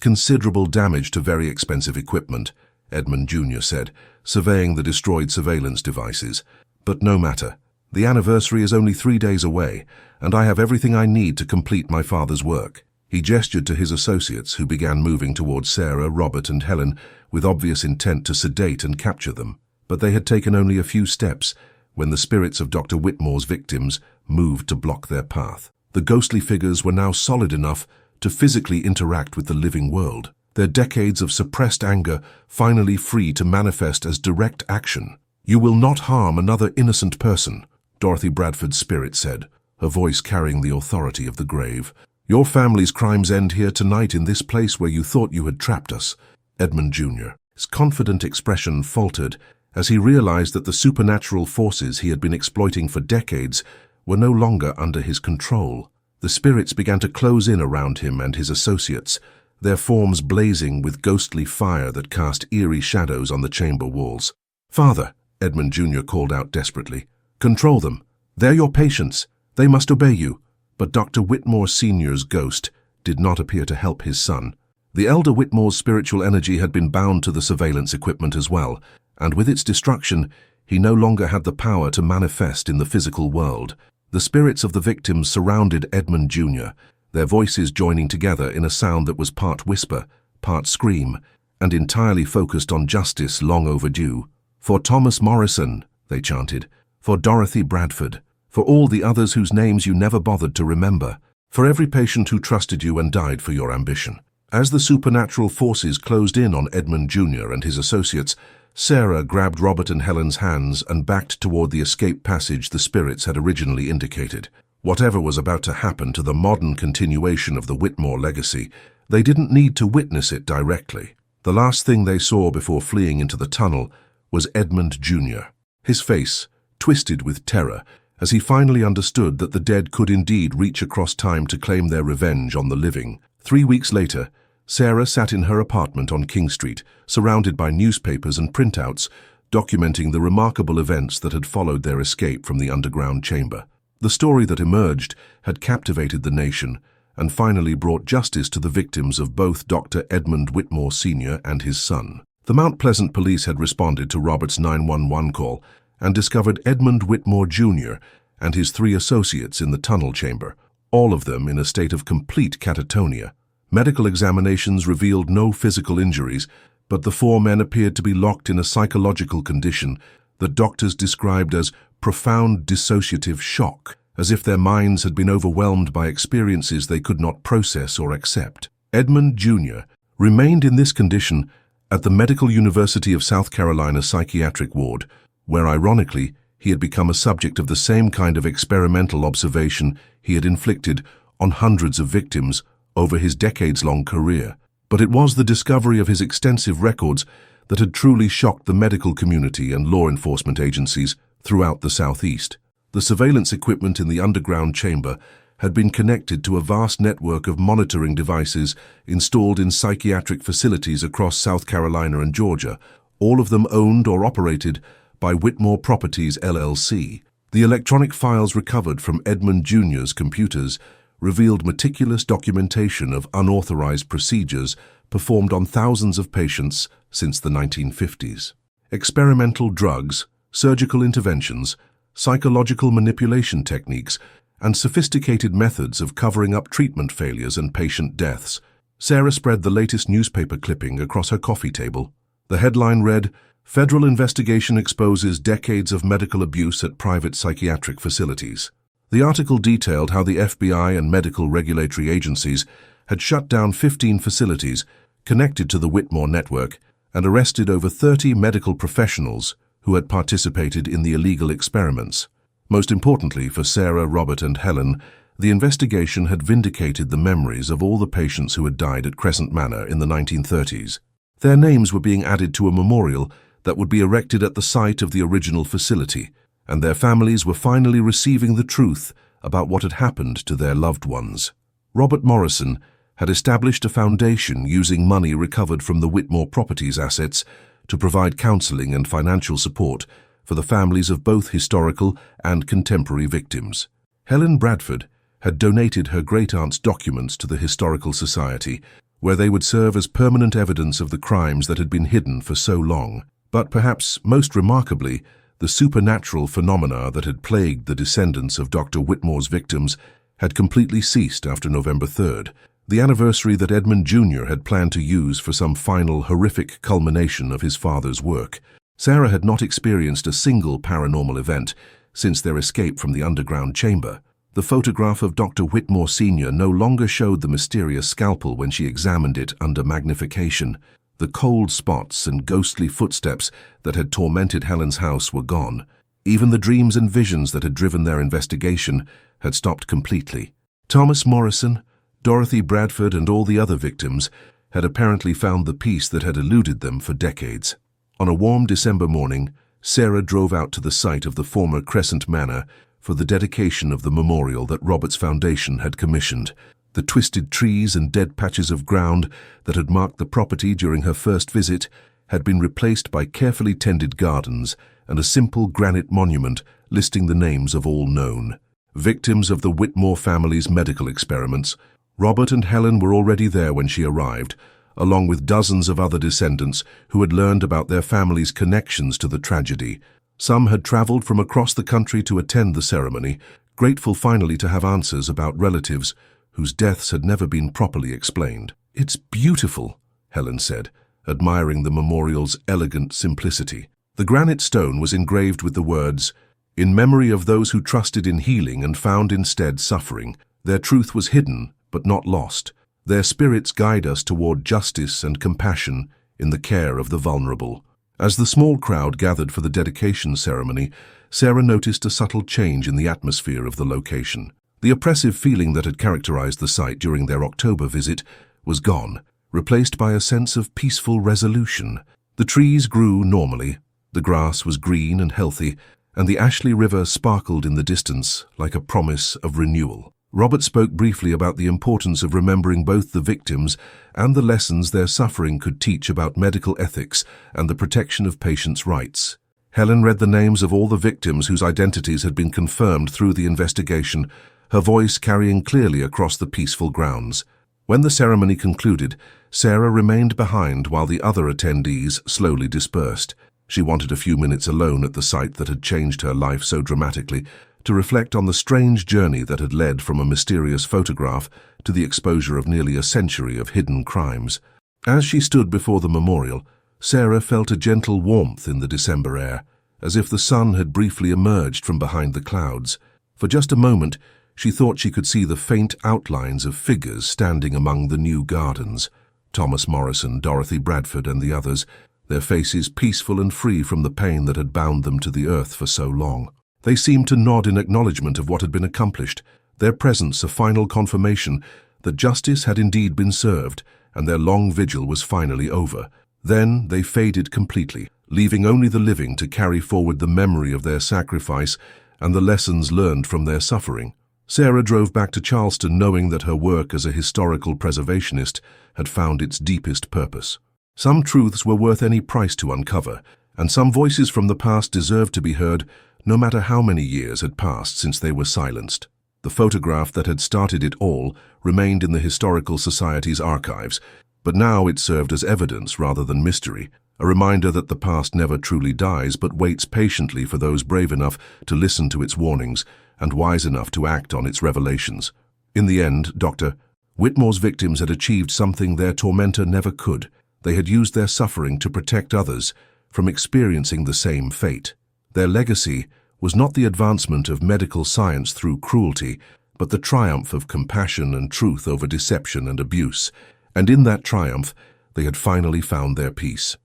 considerable damage to very expensive equipment," Edmund Jr. said, surveying the destroyed surveillance devices. "But no matter. The anniversary is only 3 days away, and I have everything I need to complete my father's work." He gestured to his associates, who began moving towards Sarah, Robert, and Helen with obvious intent to sedate and capture them. But they had taken only a few steps when the spirits of Dr. Whitmore's victims moved to block their path. The ghostly figures were now solid enough to physically interact with the living world, their decades of suppressed anger finally free to manifest as direct action. "You will not harm another innocent person," Dorothy Bradford's spirit said, her voice carrying the authority of the grave. "Your family's crimes end here tonight in this place where you thought you had trapped us." Edmund Jr. His confident expression faltered as he realized that the supernatural forces he had been exploiting for decades were no longer under his control. The spirits began to close in around him and his associates, their forms blazing with ghostly fire that cast eerie shadows on the chamber walls. "Father," Edmund Jr. called out desperately, "control them. They're your patients. They must obey you." But Dr. Whitmore Sr.'s ghost did not appear to help his son. The elder Whitmore's spiritual energy had been bound to the surveillance equipment as well, and with its destruction, he no longer had the power to manifest in the physical world. The spirits of the victims surrounded Edmund Jr., their voices joining together in a sound that was part whisper, part scream, and entirely focused on justice long overdue. "For Thomas Morrison," they chanted, "for Dorothy Bradford, for all the others whose names you never bothered to remember, for every patient who trusted you and died for your ambition." As the supernatural forces closed in on Edmund Jr. and his associates, Sarah grabbed Robert and Helen's hands and backed toward the escape passage the spirits had originally indicated. Whatever was about to happen to the modern continuation of the Whitmore legacy, they didn't need to witness it directly. The last thing they saw before fleeing into the tunnel was Edmund Jr., his face twisted with terror as he finally understood that the dead could indeed reach across time to claim their revenge on the living. 3 weeks later, Sarah sat in her apartment on King Street, surrounded by newspapers and printouts, documenting the remarkable events that had followed their escape from the underground chamber. The story that emerged had captivated the nation and finally brought justice to the victims of both Dr. Edmund Whitmore Sr. and his son. The Mount Pleasant police had responded to Robert's 911 call and discovered Edmund Whitmore Jr. and his 3 associates in the tunnel chamber, all of them in a state of complete catatonia. Medical examinations revealed no physical injuries, but the 4 men appeared to be locked in a psychological condition that doctors described as profound dissociative shock, as if their minds had been overwhelmed by experiences they could not process or accept. Edmund Jr. remained in this condition at the Medical University of South Carolina psychiatric ward, where ironically he had become a subject of the same kind of experimental observation he had inflicted on hundreds of victims over his decades-long career. But it was the discovery of his extensive records that had truly shocked the medical community and law enforcement agencies throughout the Southeast. The surveillance equipment in the underground chamber had been connected to a vast network of monitoring devices installed in psychiatric facilities across South Carolina and Georgia, all of them owned or operated by Whitmore Properties LLC. The electronic files recovered from Edmund Jr.'s computers revealed meticulous documentation of unauthorized procedures performed on thousands of patients since the 1950s. Experimental drugs, surgical interventions, psychological manipulation techniques, and sophisticated methods of covering up treatment failures and patient deaths. Sarah spread the latest newspaper clipping across her coffee table. The headline read, "Federal Investigation Exposes Decades of Medical Abuse at Private Psychiatric Facilities." The article detailed how the FBI and medical regulatory agencies had shut down 15 facilities connected to the Whitmore network and arrested over 30 medical professionals who had participated in the illegal experiments. Most importantly for Sarah, Robert, and Helen, the investigation had vindicated the memories of all the patients who had died at Crescent Manor in the 1930s. Their names were being added to a memorial that would be erected at the site of the original facility, and their families were finally receiving the truth about what had happened to their loved ones. Robert Morrison had established a foundation using money recovered from the Whitmore Properties assets to provide counseling and financial support for the families of both historical and contemporary victims. Helen Bradford had donated her great-aunt's documents to the Historical Society, where they would serve as permanent evidence of the crimes that had been hidden for so long. But perhaps most remarkably, the supernatural phenomena that had plagued the descendants of Dr. Whitmore's victims had completely ceased after November 3rd, the anniversary that Edmund Jr. had planned to use for some final horrific culmination of his father's work. Sarah had not experienced a single paranormal event since their escape from the underground chamber. The photograph of Dr. Whitmore Sr. no longer showed the mysterious scalpel when she examined it under magnification. The cold spots and ghostly footsteps that had tormented Helen's house were gone. Even the dreams and visions that had driven their investigation had stopped completely. Thomas Morrison, Dorothy Bradford, and all the other victims had apparently found the peace that had eluded them for decades. On a warm December morning, Sarah drove out to the site of the former Crescent Manor for the dedication of the memorial that Robert's foundation had commissioned. The twisted trees and dead patches of ground that had marked the property during her first visit had been replaced by carefully tended gardens and a simple granite monument listing the names of all known victims of the Whitmore family's medical experiments. Robert and Helen were already there when she arrived, along with dozens of other descendants who had learned about their family's connections to the tragedy. Some had traveled from across the country to attend the ceremony, grateful finally to have answers about relatives whose deaths had never been properly explained. "It's beautiful," Helen said, admiring the memorial's elegant simplicity. The granite stone was engraved with the words, "In memory of those who trusted in healing and found instead suffering. Their truth was hidden, but not lost. Their spirits guide us toward justice and compassion in the care of the vulnerable." As the small crowd gathered for the dedication ceremony, Sarah noticed a subtle change in the atmosphere of the location. The oppressive feeling that had characterized the site during their October visit was gone, replaced by a sense of peaceful resolution. The trees grew normally, the grass was green and healthy, and the Ashley River sparkled in the distance like a promise of renewal. Robert spoke briefly about the importance of remembering both the victims and the lessons their suffering could teach about medical ethics and the protection of patients' rights. Helen read the names of all the victims whose identities had been confirmed through the investigation, her voice carrying clearly across the peaceful grounds. When the ceremony concluded, Sarah remained behind while the other attendees slowly dispersed. She wanted a few minutes alone at the site that had changed her life so dramatically, to reflect on the strange journey that had led from a mysterious photograph to the exposure of nearly a century of hidden crimes. As she stood before the memorial, Sarah felt a gentle warmth in the December air, as if the sun had briefly emerged from behind the clouds. For just a moment, she thought she could see the faint outlines of figures standing among the new gardens. Thomas Morrison, Dorothy Bradford, and the others, their faces peaceful and free from the pain that had bound them to the earth for so long. They seemed to nod in acknowledgement of what had been accomplished, their presence a final confirmation that justice had indeed been served, and their long vigil was finally over. Then they faded completely, leaving only the living to carry forward the memory of their sacrifice and the lessons learned from their suffering. Sarah drove back to Charleston knowing that her work as a historical preservationist had found its deepest purpose. Some truths were worth any price to uncover, and some voices from the past deserved to be heard, no matter how many years had passed since they were silenced. The photograph that had started it all remained in the Historical Society's archives, but now it served as evidence rather than mystery, a reminder that the past never truly dies but waits patiently for those brave enough to listen to its warnings and wise enough to act on its revelations. In the end, Dr. Whitmore's victims had achieved something their tormentor never could. They had used their suffering to protect others from experiencing the same fate. Their legacy was not the advancement of medical science through cruelty, but the triumph of compassion and truth over deception and abuse. And in that triumph, they had finally found their peace.